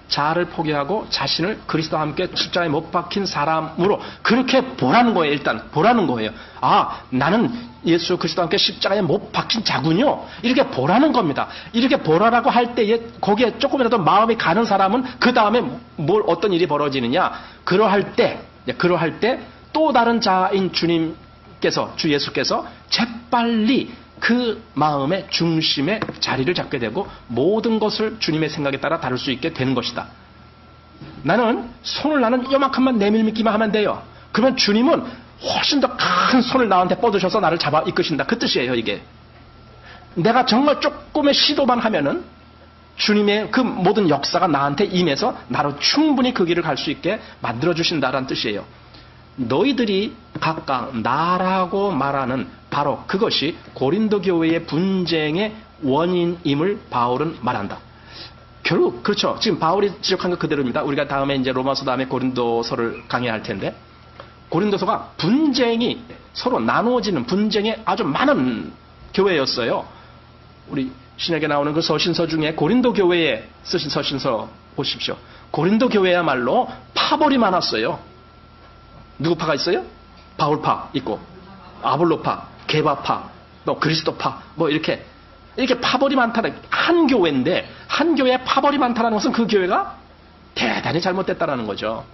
S1: 자아를 포기하고 자신을 그리스도와 함께 십자가에 못 박힌 사람으로 그렇게 보라는 거예요. 일단 보라는 거예요. 아, 나는 예수 그리스도와 함께 십자가에 못 박힌 자군요. 이렇게 보라는 겁니다. 이렇게 보라라고 할 때에 거기에 조금이라도 마음이 가는 사람은 그 다음에 뭘 어떤 일이 벌어지느냐? 그러할 때 또 다른 자아인 주님께서, 주 예수께서 재빨리 그 마음의 중심에 자리를 잡게 되고 모든 것을 주님의 생각에 따라 다룰 수 있게 되는 것이다. 나는 요만큼만 내밀기만 하면 돼요. 그러면 주님은 훨씬 더 큰 손을 나한테 뻗으셔서 나를 잡아 이끄신다. 그 뜻이에요, 이게. 내가 정말 조금의 시도만 하면은 주님의 그 모든 역사가 나한테 임해서 나로 충분히 그 길을 갈 수 있게 만들어주신다라는 뜻이에요. 너희들이 각각 나라고 말하는 바로 그것이 고린도 교회의 분쟁의 원인임을 바울은 말한다. 결국 그렇죠. 지금 바울이 지적한 것 그대로입니다. 우리가 다음에 이제 로마서 다음에 고린도서를 강의할 텐데 고린도서가 분쟁이 서로 나누어지는 분쟁이 아주 많은 교회였어요. 우리 신약에 나오는 그 서신서 중에 고린도 교회에 쓰신 서신서 보십시오. 고린도 교회야말로 파벌이 많았어요. 누구 파가 있어요? 바울파 있고 아볼로파, 게바파, 또 그리스도파, 뭐 이렇게 파벌이 많다는 한 교회인데 한 교회에 파벌이 많다는 것은 그 교회가 대단히 잘못됐다는 거죠.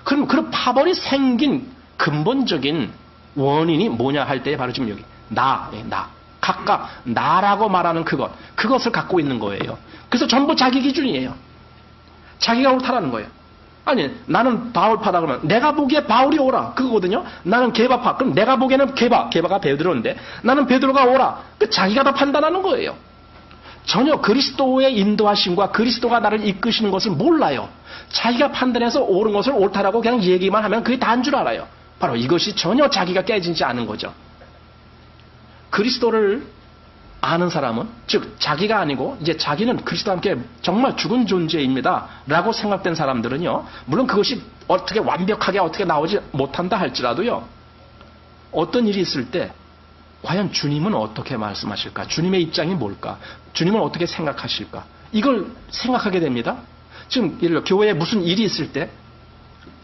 S1: 그럼 그런 파벌이 생긴 근본적인 원인이 뭐냐 할 때 바로 지금 여기 나 각각 나라고 말하는 그것을 갖고 있는 거예요. 그래서 전부 자기 기준이에요. 자기가 옳다라는 거예요. 아니, 나는 바울파다 그러면 내가 보기에 바울이 옳아. 그거거든요. 나는 게바파. 그럼 내가 보기에는 게바가 베드로인데 나는 베드로가 옳아. 자기가 다 판단하는 거예요. 전혀 그리스도의 인도하심과 그리스도가 나를 이끄시는 것을 몰라요. 자기가 판단해서 옳은 것을 옳다라고 그냥 얘기만 하면 그게 다인 줄 알아요. 바로 이것이 전혀 자기가 깨지지 않은 거죠. 그리스도를 아는 사람은, 즉 자기가 아니고 이제 자기는 그리스도와 함께 정말 죽은 존재입니다 라고 생각된 사람들은요, 물론 그것이 어떻게 완벽하게 어떻게 나오지 못한다 할지라도요, 어떤 일이 있을 때 과연 주님은 어떻게 말씀하실까? 주님의 입장이 뭘까? 주님은 어떻게 생각하실까? 이걸 생각하게 됩니다. 지금 예를 들어 교회에 무슨 일이 있을 때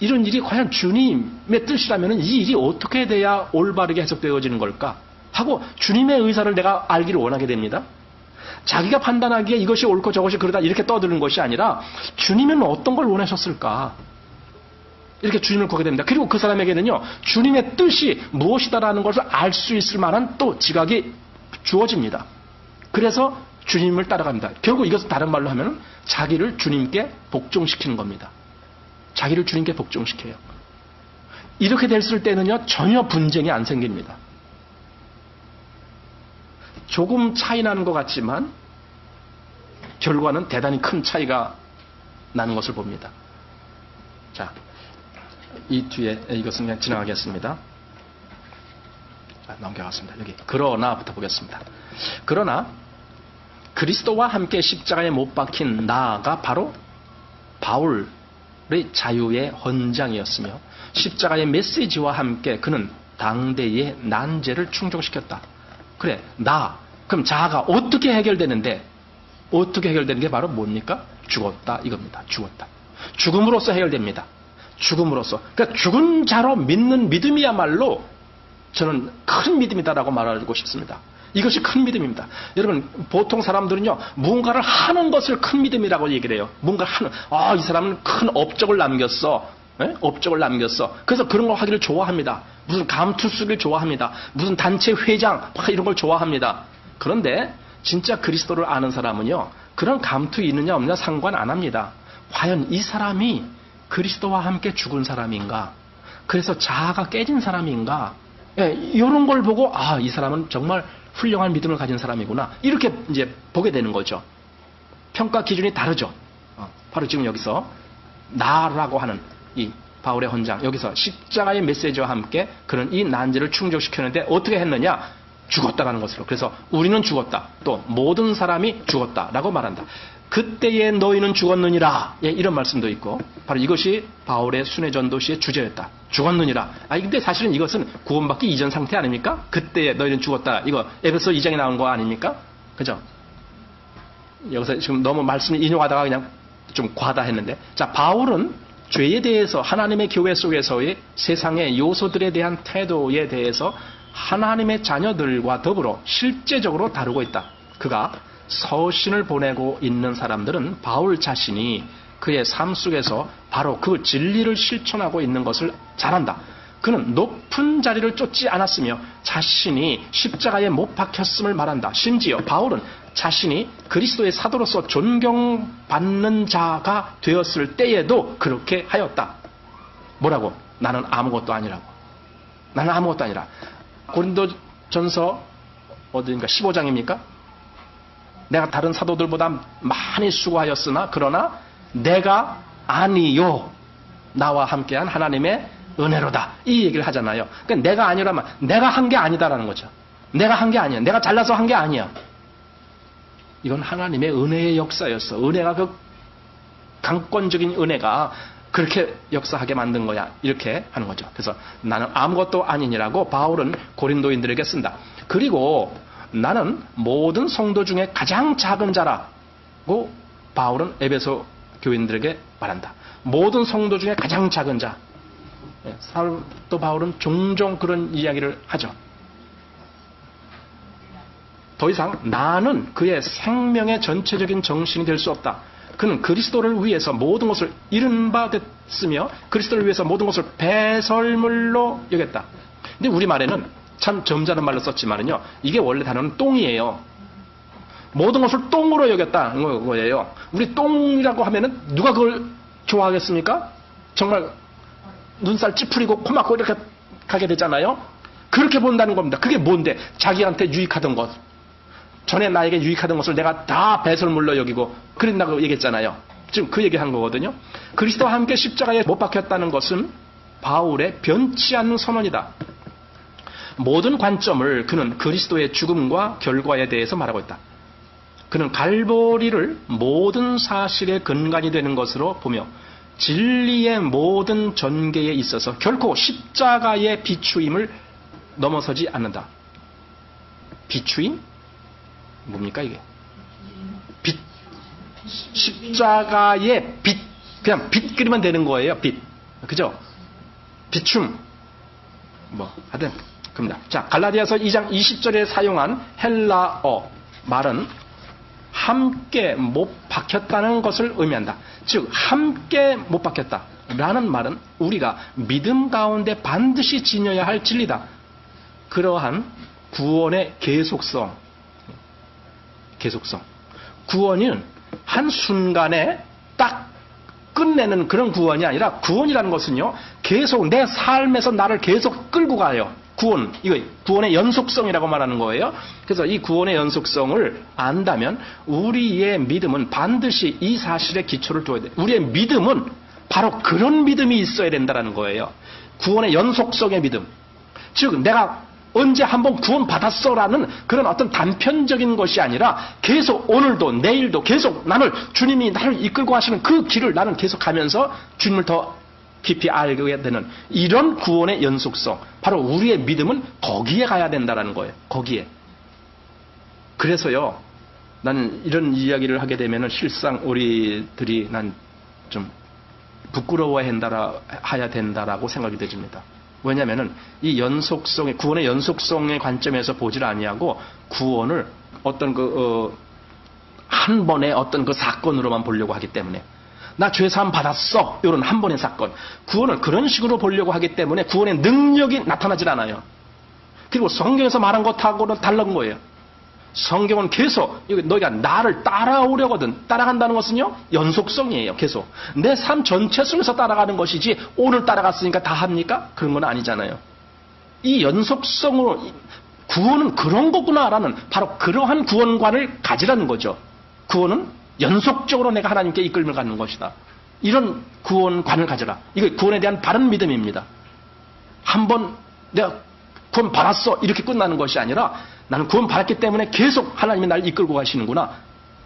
S1: 이런 일이 과연 주님의 뜻이라면 이 일이 어떻게 돼야 올바르게 해석되어지는 걸까? 하고 주님의 의사를 내가 알기를 원하게 됩니다. 자기가 판단하기에 이것이 옳고 저것이 그러다 이렇게 떠드는 것이 아니라 주님은 어떤 걸 원하셨을까? 이렇게 주님을 보게 됩니다. 그리고 그 사람에게는요, 주님의 뜻이 무엇이다라는 것을 알 수 있을 만한 또 지각이 주어집니다. 그래서 주님을 따라갑니다. 결국 이것은 다른 말로 하면 자기를 주님께 복종시키는 겁니다. 자기를 주님께 복종시켜요. 이렇게 됐을 때는요, 전혀 분쟁이 안 생깁니다. 조금 차이 나는 것 같지만 결과는 대단히 큰 차이가 나는 것을 봅니다. 자, 이 뒤에 이것은 그냥 지나가겠습니다. 넘겨갔습니다. 여기 그러나부터 보겠습니다. 그러나 그리스도와 함께 십자가에 못 박힌 나가 바로 바울의 자유의 헌장이었으며 십자가의 메시지와 함께 그는 당대의 난제를 충족시켰다. 그래, 그럼 자아가 어떻게 해결되는데, 어떻게 해결되는 게 바로 뭡니까? 죽었다, 이겁니다. 죽었다. 죽음으로써 해결됩니다. 죽음으로써. 그러니까 죽은 자로 믿는 믿음이야말로 저는 큰 믿음이다라고 말하고 싶습니다. 이것이 큰 믿음입니다. 여러분, 보통 사람들은요, 무언가를 하는 것을 큰 믿음이라고 얘기를 해요. 뭔가를 하는, 이 사람은 큰 업적을 남겼어. 네? 업적을 남겼어. 그래서 그런 걸 하기를 좋아합니다. 무슨 감투 쓰기를 좋아합니다. 무슨 단체 회장, 이런 걸 좋아합니다. 그런데, 진짜 그리스도를 아는 사람은요, 그런 감투 있느냐 없느냐 상관 안 합니다. 과연 이 사람이 그리스도와 함께 죽은 사람인가? 그래서 자아가 깨진 사람인가? 이런 걸 보고, 이 사람은 정말 훌륭한 믿음을 가진 사람이구나. 이렇게 이제 보게 되는 거죠. 평가 기준이 다르죠. 바로 지금 여기서 나라고 하는 이 바울의 헌장, 여기서 십자가의 메시지와 함께 그는 이 난제를 충족시켰는데 어떻게 했느냐? 죽었다라는 것으로. 그래서 우리는 죽었다. 또 모든 사람이 죽었다라고 말한다. 그때에 너희는 죽었느니라. 이런 말씀도 있고, 바로 이것이 바울의 순회전도시의 주제였다. 죽었느니라. 근데 사실은 이것은 구원받기 이전 상태 아닙니까? 그때에 너희는 죽었다. 이거 에베소 2장에 나온 거 아닙니까? 그죠? 여기서 지금 너무 말씀을 인용하다가 그냥 좀 과다 했는데, 자, 바울은 죄에 대해서 하나님의 교회 속에서의 세상의 요소들에 대한 태도에 대해서 하나님의 자녀들과 더불어 실제적으로 다루고 있다. 그가 서신을 보내고 있는 사람들은 바울 자신이 그의 삶 속에서 바로 그 진리를 실천하고 있는 것을 잘 안다. 그는 높은 자리를 쫓지 않았으며 자신이 십자가에 못 박혔음을 말한다. 심지어 바울은 자신이 그리스도의 사도로서 존경받는 자가 되었을 때에도 그렇게 하였다. 뭐라고? 나는 아무것도 아니라고. 나는 아무것도 아니라. 고린도전서 어디인가 15장입니까? 내가 다른 사도들보다 많이 수고하였으나 그러나 내가 아니요. 나와 함께한 하나님의 은혜로다. 이 얘기를 하잖아요. 그러니까 내가 아니라면 내가 한 게 아니다라는 거죠. 내가 한 게 아니야. 내가 잘나서 한 게 아니야. 이건 하나님의 은혜의 역사였어. 은혜가 그 강권적인 은혜가 그렇게 역사하게 만든 거야. 이렇게 하는 거죠. 그래서 나는 아무것도 아니니라고 바울은 고린도인들에게 쓴다. 그리고 나는 모든 성도 중에 가장 작은 자라고 바울은 에베소 교인들에게 말한다. 모든 성도 중에 가장 작은 자. 사도 바울은 종종 그런 이야기를 하죠. 더 이상 나는 그의 생명의 전체적인 정신이 될 수 없다. 그는 그리스도를 위해서 모든 것을 잃은 바 됐으며 그리스도를 위해서 모든 것을 배설물로 여겼다. 근데 우리말에는 참 점잖은 말로 썼지만은요, 이게 원래 단어는 똥이에요. 모든 것을 똥으로 여겼다는 거예요. 우리 똥이라고 하면은 누가 그걸 좋아하겠습니까? 정말 눈살 찌푸리고 코 막고 이렇게 가게 되잖아요. 그렇게 본다는 겁니다. 그게 뭔데? 자기한테 유익하던 것, 전에 나에게 유익하던 것을 내가 다 배설물로 여기고 그랬다고 얘기했잖아요. 지금 그 얘기한 거거든요. 그리스도와 함께 십자가에 못 박혔다는 것은 바울의 변치 않는 선언이다. 모든 관점을 그는 그리스도의 죽음과 결과에 대해서 말하고 있다. 그는 갈보리를 모든 사실의 근간이 되는 것으로 보며 진리의 모든 전개에 있어서 결코 십자가의 비추임을 넘어서지 않는다. 비추임? 뭡니까 이게? 빛. 십자가의 빛. 그냥 빛 그리면 되는 거예요. 빛. 그죠? 비춤. 하여튼 그럽니다. 자, 갈라디아서 2장 20절에 사용한 헬라어 말은 함께 못 박혔다는 것을 의미한다. 즉 함께 못 박혔다라는 말은 우리가 믿음 가운데 반드시 지녀야 할 진리다. 그러한 구원의 계속성. 구원은 한 순간에 딱 끝내는 그런 구원이 아니라, 구원이라는 것은요, 계속 내 삶에서 나를 계속 끌고 가요. 이거 구원의 연속성이라고 말하는 거예요. 그래서 이 구원의 연속성을 안다면 우리의 믿음은 반드시 이 사실에 기초를 둬야 돼. 우리의 믿음은 바로 그런 믿음이 있어야 된다는 거예요. 구원의 연속성의 믿음. 즉 내가 언제 한번 구원받았어라는 그런 어떤 단편적인 것이 아니라 계속 오늘도 내일도 계속 주님이 나를 이끌고 하시는 그 길을 나는 계속 가면서 주님을 더 깊이 알게 되는 이런 구원의 연속성, 바로 우리의 믿음은 거기에 가야 된다는 거예요. 거기에. 그래서요, 나는 이런 이야기를 하게 되면 실상 우리들이 난 좀 부끄러워해야 된다라고 생각이 되집니다. 왜냐하면 이 연속성의, 구원의 연속성의 관점에서 보질 아니하고 구원을 어떤 한 번의 어떤 그 사건으로만 보려고 하기 때문에, 나 죄사함 받았어, 이런 한 번의 사건, 구원을 그런 식으로 보려고 하기 때문에 구원의 능력이 나타나질 않아요. 그리고 성경에서 말한 것하고는 다른 거예요. 성경은 계속 너희가 나를 따라오려거든, 따라간다는 것은요 연속성이에요. 계속 내 삶 전체 속에서 따라가는 것이지, 오늘 따라갔으니까 다 합니까? 그런 건 아니잖아요. 이 연속성으로 구원은 그런 거구나라는, 바로 그러한 구원관을 가지라는 거죠. 구원은 연속적으로 내가 하나님께 이끌며 가는 것이다. 이런 구원관을 가져라. 이거 구원에 대한 바른 믿음입니다. 한번 내가 구원 받았어 이렇게 끝나는 것이 아니라, 나는 구원 받았기 때문에 계속 하나님이 나를 이끌고 가시는구나,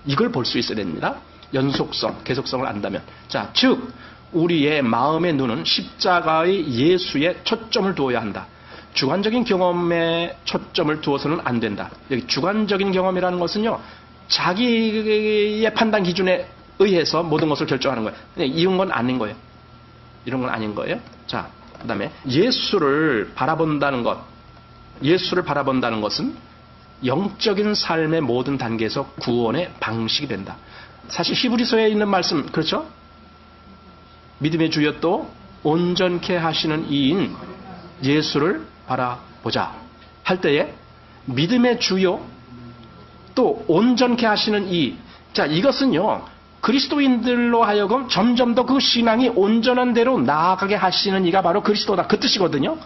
S1: 이걸 볼 수 있어야 됩니다. 연속성, 계속성을 안다면. 자, 즉 우리의 마음의 눈은 십자가의 예수에 초점을 두어야 한다. 주관적인 경험에 초점을 두어서는 안 된다. 여기 주관적인 경험이라는 것은요, 자기의 판단 기준에 의해서 모든 것을 결정하는 거예요. 이런 건 아닌 거예요. 이런 건 아닌 거예요. 자, 그 다음에 예수를 바라본다는 것, 예수를 바라본다는 것은 영적인 삶의 모든 단계에서 구원의 방식이 된다. 사실 히브리서에 있는 말씀, 그렇죠? 믿음의 주여 또 온전케 하시는 이인 예수를 바라보자 할 때에, 믿음의 주요 또 온전케 하시는 이, 자, 이것은요 그리스도인들로 하여금 점점 더 그 신앙이 온전한 대로 나아가게 하시는 이가 바로 그리스도다, 그 뜻이거든요.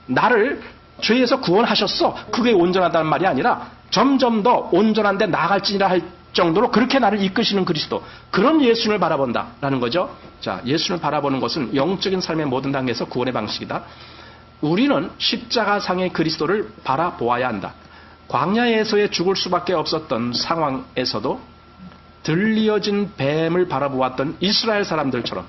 S1: 나를 죄에서 구원하셨어, 그게 온전하다는 말이 아니라 점점 더 온전한 데 나아갈지니라 할 정도로 그렇게 나를 이끄시는 그리스도, 그런 예수를 바라본다라는 거죠. 자, 예수를 바라보는 것은 영적인 삶의 모든 단계에서 구원의 방식이다. 우리는 십자가상의 그리스도를 바라보아야 한다. 광야에서의 죽을 수밖에 없었던 상황에서도 들리어진 뱀을 바라보았던 이스라엘 사람들처럼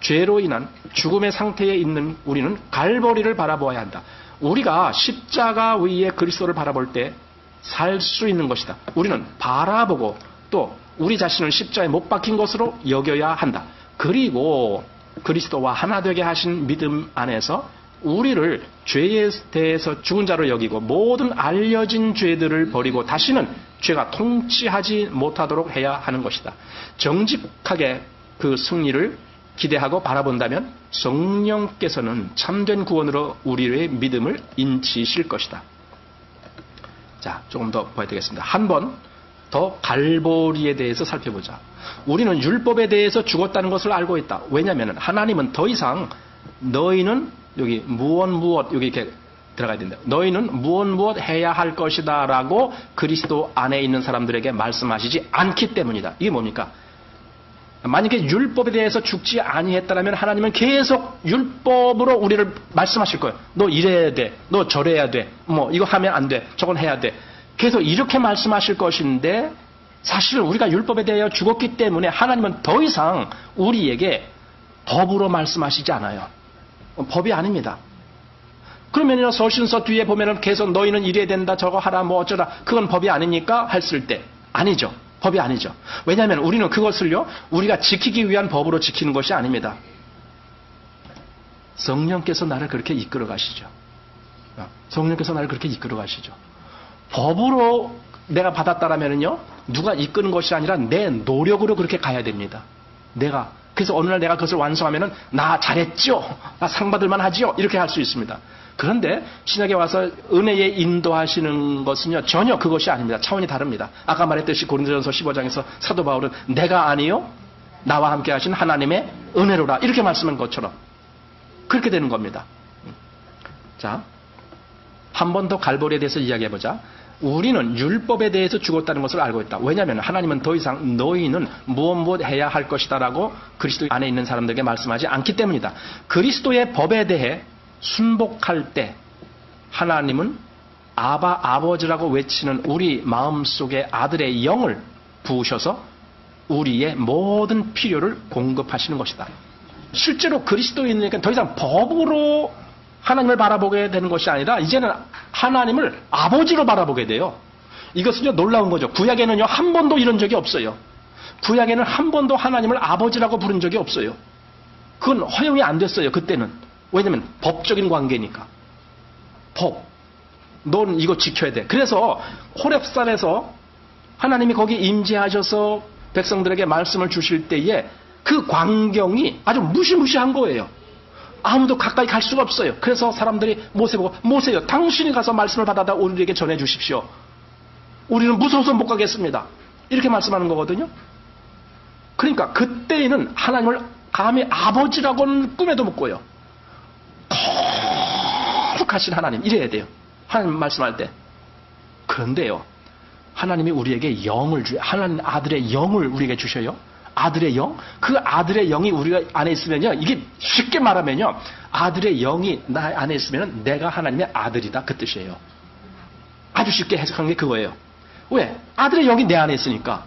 S1: 죄로 인한 죽음의 상태에 있는 우리는 갈보리를 바라보아야 한다. 우리가 십자가 위에 그리스도를 바라볼 때 살 수 있는 것이다. 우리는 바라보고 또 우리 자신을 십자가에 못 박힌 것으로 여겨야 한다. 그리고 그리스도와 하나 되게 하신 믿음 안에서 우리를 죄에 대해서 죽은 자로 여기고 모든 알려진 죄들을 버리고 다시는 죄가 통치하지 못하도록 해야 하는 것이다. 정직하게 그 승리를 기대하고 바라본다면 성령께서는 참된 구원으로 우리의 믿음을 인치실 것이다. 자, 조금 더 봐야 되겠습니다. 한 번 더 갈보리에 대해서 살펴보자. 우리는 율법에 대해서 죽었다는 것을 알고 있다. 왜냐하면 하나님은 더 이상 너희는 여기 무엇 여기 이렇게 들어가야 된다. 너희는 무엇 해야 할 것이다 라고 그리스도 안에 있는 사람들에게 말씀하시지 않기 때문이다. 이게 뭡니까? 만약에 율법에 대해서 죽지 아니했다면 하나님은 계속 율법으로 우리를 말씀하실 거예요. 너 이래야 돼, 너 저래야 돼, 뭐 이거 하면 안 돼, 저건 해야 돼. 계속 이렇게 말씀하실 것인데, 사실 우리가 율법에 대하여 죽었기 때문에 하나님은 더 이상 우리에게 법으로 말씀하시지 않아요. 법이 아닙니다. 그러면요, 서신서 뒤에 보면은 계속 너희는 이래야 된다, 저거 하라, 뭐 어쩌라, 그건 법이 아니니까 했을 때 아니죠. 법이 아니죠. 왜냐하면 우리는 그것을요, 우리가 지키기 위한 법으로 지키는 것이 아닙니다. 성령께서 나를 그렇게 이끌어 가시죠. 성령께서 나를 그렇게 이끌어 가시죠. 법으로 내가 받았다라면요, 누가 이끄는 것이 아니라 내 노력으로 그렇게 가야 됩니다. 그래서 어느 날 내가 그것을 완성하면은 나 잘했죠, 나 상 받을만 하지요, 이렇게 할 수 있습니다. 그런데 신약에 와서 은혜에 인도하시는 것은요, 전혀 그것이 아닙니다. 차원이 다릅니다. 아까 말했듯이 고린도전서 15장에서 사도 바울은 내가 아니요 나와 함께 하신 하나님의 은혜로라, 이렇게 말씀한 것처럼 그렇게 되는 겁니다. 자, 한 번 더 갈보리에 대해서 이야기해보자. 우리는 율법에 대해서 죽었다는 것을 알고 있다. 왜냐하면 하나님은 더 이상 너희는 무엇 해야 할 것이다 라고 그리스도 안에 있는 사람들에게 말씀하지 않기 때문이다. 그리스도의 법에 대해 순복할 때 하나님은 아바 아버지라고 외치는 우리 마음속에 아들의 영을 부으셔서 우리의 모든 필요를 공급하시는 것이다. 실제로 그리스도인에게 더 이상 법으로 하나님을 바라보게 되는 것이 아니라 이제는 하나님을 아버지로 바라보게 돼요. 이것은요 놀라운 거죠. 구약에는요 한 번도 이런 적이 없어요. 구약에는 한 번도 하나님을 아버지라고 부른 적이 없어요. 그건 허용이 안 됐어요. 그때는. 왜냐하면 법적인 관계니까. 법. 넌 이거 지켜야 돼. 그래서 호렙산에서 하나님이 거기 임재하셔서 백성들에게 말씀을 주실 때에 그 광경이 아주 무시무시한 거예요. 아무도 가까이 갈 수가 없어요. 그래서 사람들이 모세 보고 모세요 당신이 가서 말씀을 받아다 우리에게 전해 주십시오. 우리는 무서워서 못 가겠습니다. 이렇게 말씀하는 거거든요. 그러니까 그때에는 하나님을 감히 아버지라고는 꿈에도 못 꿔요. 거룩하신 하나님 이래야 돼요. 하나님 말씀할 때. 그런데요 하나님이 우리에게 영을 하나님 아들의 영을 우리에게 주셔요. 아들의 영? 그 아들의 영이 우리가 안에 있으면요 이게 쉽게 말하면요 아들의 영이 나 안에 있으면 내가 하나님의 아들이다 그 뜻이에요. 아주 쉽게 해석하는 게 그거예요. 왜? 아들의 영이 내 안에 있으니까.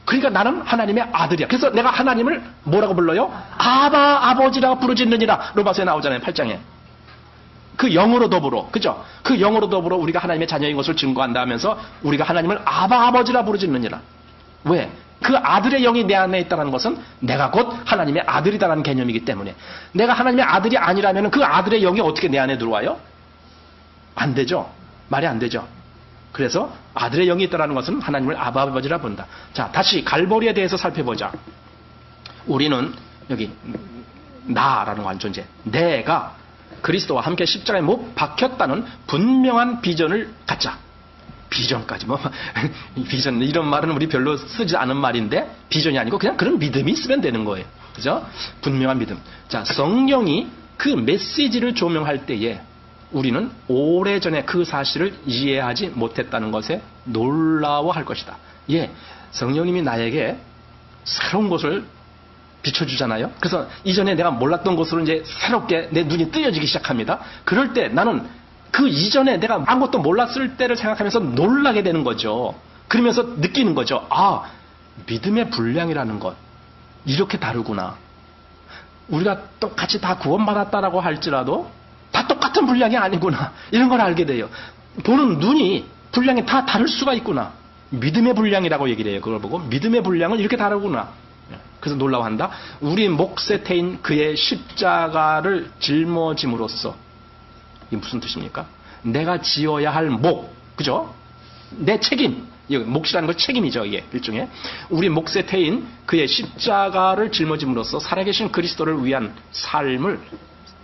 S1: 그러니까 나는 하나님의 아들이야. 그래서 내가 하나님을 뭐라고 불러요? 아바 아버지라고 부르짖느니라. 로마서에 나오잖아요 8장에. 그 영으로 더불어, 그죠? 그 영으로 더불어 우리가 하나님의 자녀인 것을 증거한다 하면서 우리가 하나님을 아바 아버지라 부르짖느니라. 왜? 그 아들의 영이 내 안에 있다는 것은 내가 곧 하나님의 아들이다라는 개념이기 때문에 내가 하나님의 아들이 아니라면 그 아들의 영이 어떻게 내 안에 들어와요? 안 되죠. 말이 안 되죠. 그래서 아들의 영이 있다는 것은 하나님을 아바 아버지라 본다. 자, 다시 갈보리에 대해서 살펴보자. 우리는 여기 나라는 완전체, 내가 그리스도와 함께 십자가에 못 박혔다는 분명한 비전을 갖자. 비전까지 비전 이런 말은 우리 별로 쓰지 않은 말인데 비전이 아니고 그냥 그런 믿음이 있으면 되는 거예요. 그죠? 분명한 믿음. 자, 성령이 그 메시지를 조명할 때에 우리는 오래전에 그 사실을 이해하지 못했다는 것에 놀라워할 것이다. 예, 성령님이 나에게 새로운 것을 비춰주잖아요. 그래서 이전에 내가 몰랐던 것으로 이제 새롭게 내 눈이 뜨여지기 시작합니다. 그럴 때 나는 그 이전에 내가 아무것도 몰랐을 때를 생각하면서 놀라게 되는 거죠. 그러면서 느끼는 거죠. 아, 믿음의 분량이라는 것 이렇게 다르구나. 우리가 똑같이 다 구원받았다라고 할지라도 다 똑같은 분량이 아니구나. 이런 걸 알게 돼요. 보는 눈이 분량이 다 다를 수가 있구나. 믿음의 분량이라고 얘기를 해요. 그걸 보고 믿음의 분량은 이렇게 다르구나. 그래서 놀라워한다. 우리 몫에 태인 그의 십자가를 짊어짐으로써 이게 무슨 뜻입니까? 내가 지어야 할 목, 그죠? 내 책임. 몫이라는 건 책임이죠. 이게 일종의 우리 몫에 태인 그의 십자가를 짊어짐으로써 살아계신 그리스도를 위한 삶을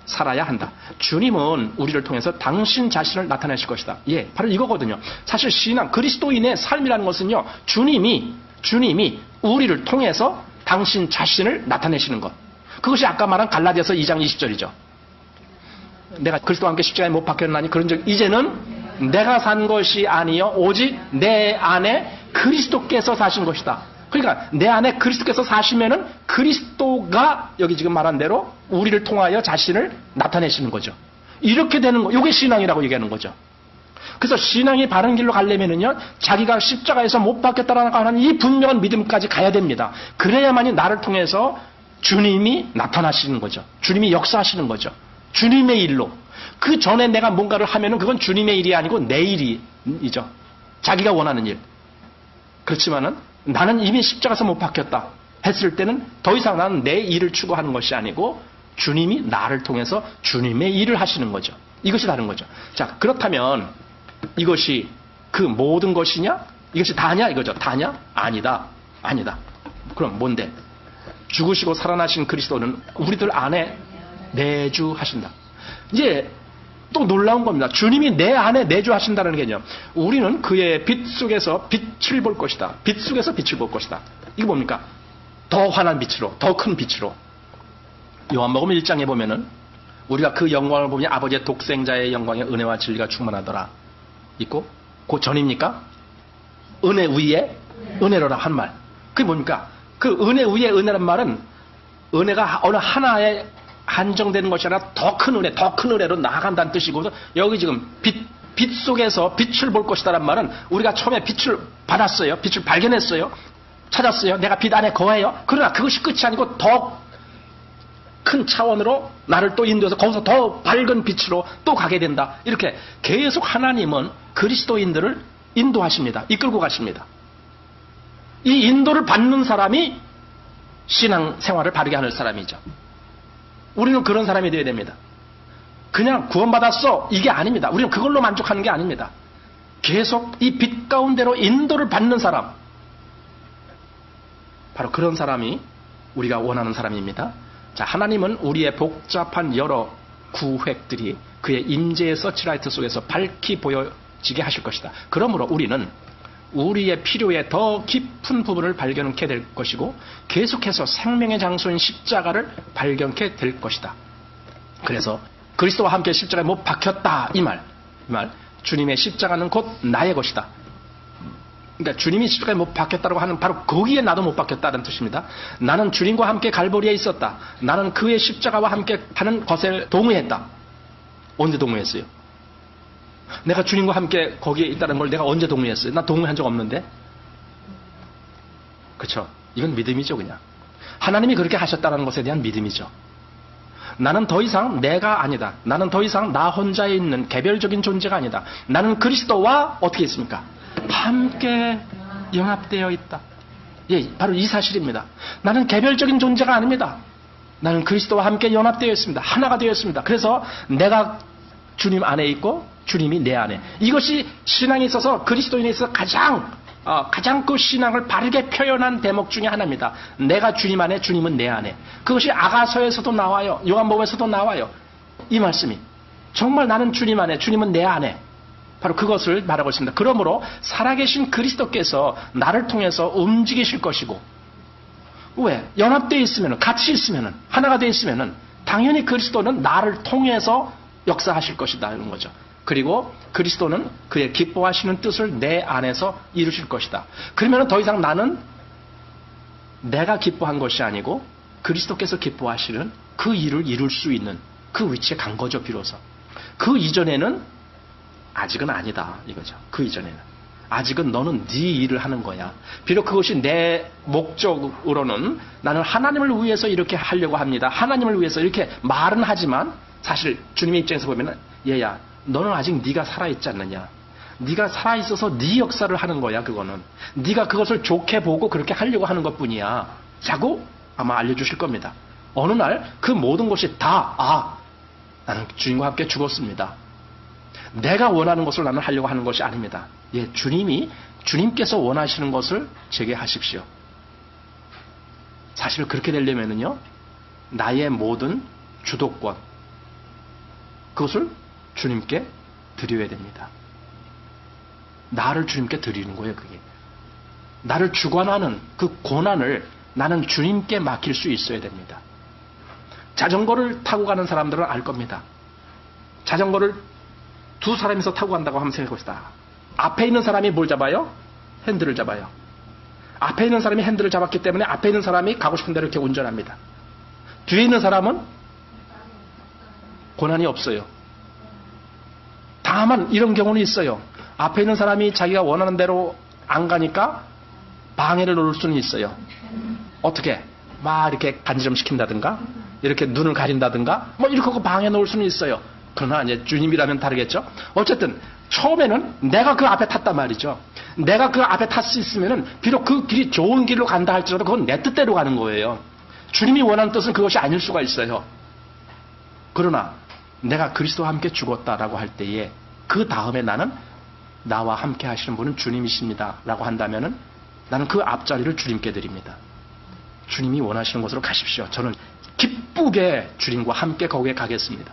S1: 살아야 한다. 주님은 우리를 통해서 당신 자신을 나타내실 것이다. 예, 바로 이거거든요. 사실 신앙, 그리스도인의 삶이라는 것은요, 주님이 우리를 통해서 당신 자신을 나타내시는 것. 그것이 아까 말한 갈라디아서 2장 20절이죠. 내가 그리스도와 함께 십자가에 못 박혔나니 그런 적 이제는 내가 산 것이 아니요 오직 내 안에 그리스도께서 사신 것이다. 그러니까 내 안에 그리스도께서 사시면은 그리스도가 여기 지금 말한 대로 우리를 통하여 자신을 나타내시는 거죠. 이렇게 되는 거, 이게 신앙이라고 얘기하는 거죠. 그래서 신앙이 바른 길로 가려면은요, 자기가 십자가에서 못 박혔다라는 하는 이 분명한 믿음까지 가야 됩니다. 그래야만이 나를 통해서 주님이 나타나시는 거죠. 주님이 역사하시는 거죠. 주님의 일로. 그 전에 내가 뭔가를 하면은 그건 주님의 일이 아니고 내 일이죠. 자기가 원하는 일. 그렇지만은 나는 이미 십자가에서 못 박혔다 했을 때는 더 이상 나는 내 일을 추구하는 것이 아니고 주님이 나를 통해서 주님의 일을 하시는 거죠. 이것이 다른 거죠. 자, 그렇다면 이것이 그 모든 것이냐? 이것이 다냐? 이거죠. 다냐? 아니다. 아니다. 그럼 뭔데? 죽으시고 살아나신 그리스도는 우리들 안에 내주하신다. 이제 또 놀라운 겁니다. 주님이 내 안에 내주하신다는 개념. 우리는 그의 빛 속에서 빛을 볼 것이다. 빛 속에서 빛을 볼 것이다. 이게 뭡니까? 더 환한 빛으로, 더 큰 빛으로. 요한복음 1장에 보면은 우리가 그 영광을 보면 아버지의 독생자의 영광에 은혜와 진리가 충만하더라. 있고, 그 전입니까? 은혜 위에 은혜로라 한 말. 그게 뭡니까? 그 은혜 위에 은혜란 말은 은혜가 어느 한정되는 것이 아니라 더 큰 은혜, 더 큰 은혜로 나아간다는 뜻이고, 여기 지금 빛 속에서 빛을 볼 것이다란 말은 우리가 처음에 빛을 받았어요. 빛을 발견했어요. 찾았어요. 내가 빛 안에 거해요. 그러나 그것이 끝이 아니고 더 큰 차원으로 나를 또 인도해서 거기서 더 밝은 빛으로 또 가게 된다. 이렇게 계속 하나님은 그리스도인들을 인도하십니다. 이끌고 가십니다. 이 인도를 받는 사람이 신앙 생활을 바르게 하는 사람이죠. 우리는 그런 사람이 되어야 됩니다. 그냥 구원받았어 이게 아닙니다. 우리는 그걸로 만족하는 게 아닙니다. 계속 이 빛 가운데로 인도를 받는 사람, 바로 그런 사람이 우리가 원하는 사람입니다. 자, 하나님은 우리의 복잡한 여러 구획들이 그의 임재의 서치라이트 속에서 밝히 보여지게 하실 것이다. 그러므로 우리는 우리의 필요의 더 깊은 부분을 발견케 될 것이고 계속해서 생명의 장소인 십자가를 발견케 될 것이다. 그래서 그리스도와 함께 십자가에 못 박혔다 이 말, 주님의 십자가는 곧 나의 것이다. 그러니까 주님이 십자가에 못 박혔다고 하는 바로 거기에 나도 못 박혔다는 뜻입니다. 나는 주님과 함께 갈보리에 있었다. 나는 그의 십자가와 함께 하는 것에 동의했다. 언제 동의했어요? 내가 주님과 함께 거기에 있다는 걸 내가 언제 동의했어요? 나 동의한 적 없는데. 그렇죠? 이건 믿음이죠, 그냥. 하나님이 그렇게 하셨다는 것에 대한 믿음이죠. 나는 더 이상 내가 아니다. 나는 더 이상 나 혼자에 있는 개별적인 존재가 아니다. 나는 그리스도와 어떻게 있습니까? 함께 연합되어 있다. 예, 바로 이 사실입니다. 나는 개별적인 존재가 아닙니다. 나는 그리스도와 함께 연합되어 있습니다. 하나가 되어 있습니다. 그래서 내가 주님 안에 있고 주님이 내 안에. 이것이 신앙에 있어서 그리스도인에 있어서 가장 그 신앙을 바르게 표현한 대목 중에 하나입니다. 내가 주님 안에, 주님은 내 안에. 그것이 아가서에서도 나와요. 요한복음에서도 나와요. 이 말씀이. 정말 나는 주님 안에, 주님은 내 안에. 바로 그것을 말하고 있습니다. 그러므로 살아계신 그리스도께서 나를 통해서 움직이실 것이고, 왜? 연합되어 있으면, 같이 있으면, 하나가 되어 있으면 당연히 그리스도는 나를 통해서 역사하실 것이다 이런 거죠. 그리고 그리스도는 그의 기뻐하시는 뜻을 내 안에서 이루실 것이다. 그러면 더 이상 나는 내가 기뻐한 것이 아니고 그리스도께서 기뻐하시는 그 일을 이룰 수 있는 그 위치에 간 거죠, 비로소. 그 이전에는 아직은 아니다 이거죠. 그 이전에는 아직은 너는 네 일을 하는 거야. 비록 그것이 내 목적으로는 나는 하나님을 위해서 이렇게 하려고 합니다. 하나님을 위해서 이렇게 말은 하지만 사실 주님의 입장에서 보면 얘야 너는 아직 네가 살아있지 않느냐. 네가 살아있어서 네 역사를 하는 거야. 그거는 네가 그것을 좋게 보고 그렇게 하려고 하는 것뿐이야. 자고 아마 알려주실 겁니다. 어느 날 그 모든 것이 다 나는 주님과 함께 죽었습니다. 내가 원하는 것을 나는 하려고 하는 것이 아닙니다. 예, 주님께서 원하시는 것을 제게 하십시오. 사실 그렇게 되려면은요, 나의 모든 주도권, 그것을 주님께 드려야 됩니다. 나를 주님께 드리는 거예요, 그게. 나를 주관하는 그 권한을 나는 주님께 맡길 수 있어야 됩니다. 자전거를 타고 가는 사람들은 알 겁니다. 자전거를 두 사람이서 타고 간다고 하면 생각해봅시다. 앞에 있는 사람이 뭘 잡아요? 핸들을 잡아요. 앞에 있는 사람이 핸들을 잡았기 때문에 앞에 있는 사람이 가고 싶은 대로 이렇게 운전합니다. 뒤에 있는 사람은 권한이 없어요. 다만 이런 경우는 있어요. 앞에 있는 사람이 자기가 원하는 대로 안 가니까 방해를 놓을 수는 있어요. 어떻게? 막 이렇게 간지럼 시킨다든가 이렇게 눈을 가린다든가 뭐 이렇게 하고 방해 놓을 수는 있어요. 그러나 이제 주님이라면 다르겠죠. 어쨌든 처음에는 내가 그 앞에 탔단 말이죠. 내가 그 앞에 탈 수 있으면은 비록 그 길이 좋은 길로 간다 할지라도 그건 내 뜻대로 가는 거예요. 주님이 원하는 뜻은 그것이 아닐 수가 있어요. 그러나 내가 그리스도와 함께 죽었다라고 할 때에 그 다음에 나는 나와 함께 하시는 분은 주님이십니다 라고 한다면은 나는 그 앞자리를 주님께 드립니다. 주님이 원하시는 곳으로 가십시오. 저는 기쁘게 주님과 함께 거기에 가겠습니다.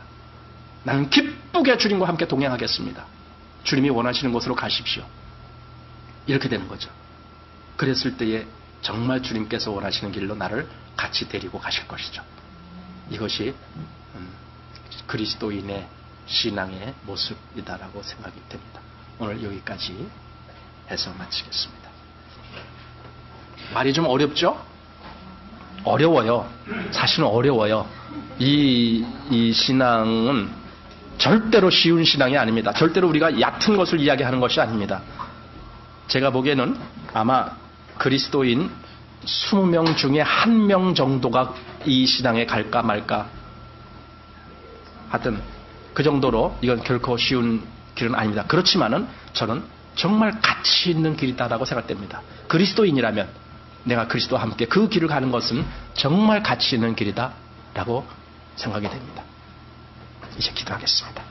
S1: 나는 기쁘게 주님과 함께 동행하겠습니다. 주님이 원하시는 곳으로 가십시오. 이렇게 되는 거죠. 그랬을 때에 정말 주님께서 원하시는 길로 나를 같이 데리고 가실 것이죠. 이것이 그리스도인의 신앙의 모습이다라고 생각이 됩니다. 오늘 여기까지 해서 마치겠습니다. 말이 좀 어렵죠? 어려워요. 사실은 어려워요. 이 신앙은 절대로 쉬운 신앙이 아닙니다. 절대로 우리가 얕은 것을 이야기하는 것이 아닙니다. 제가 보기에는 아마 그리스도인 20명 중에 1명 정도가 이 신앙에 갈까 말까 하여튼 그 정도로 이건 결코 쉬운 길은 아닙니다. 그렇지만은 저는 정말 가치 있는 길이다라고 생각됩니다. 그리스도인이라면 내가 그리스도와 함께 그 길을 가는 것은 정말 가치 있는 길이다라고 생각이 됩니다. 이제 기도하겠습니다.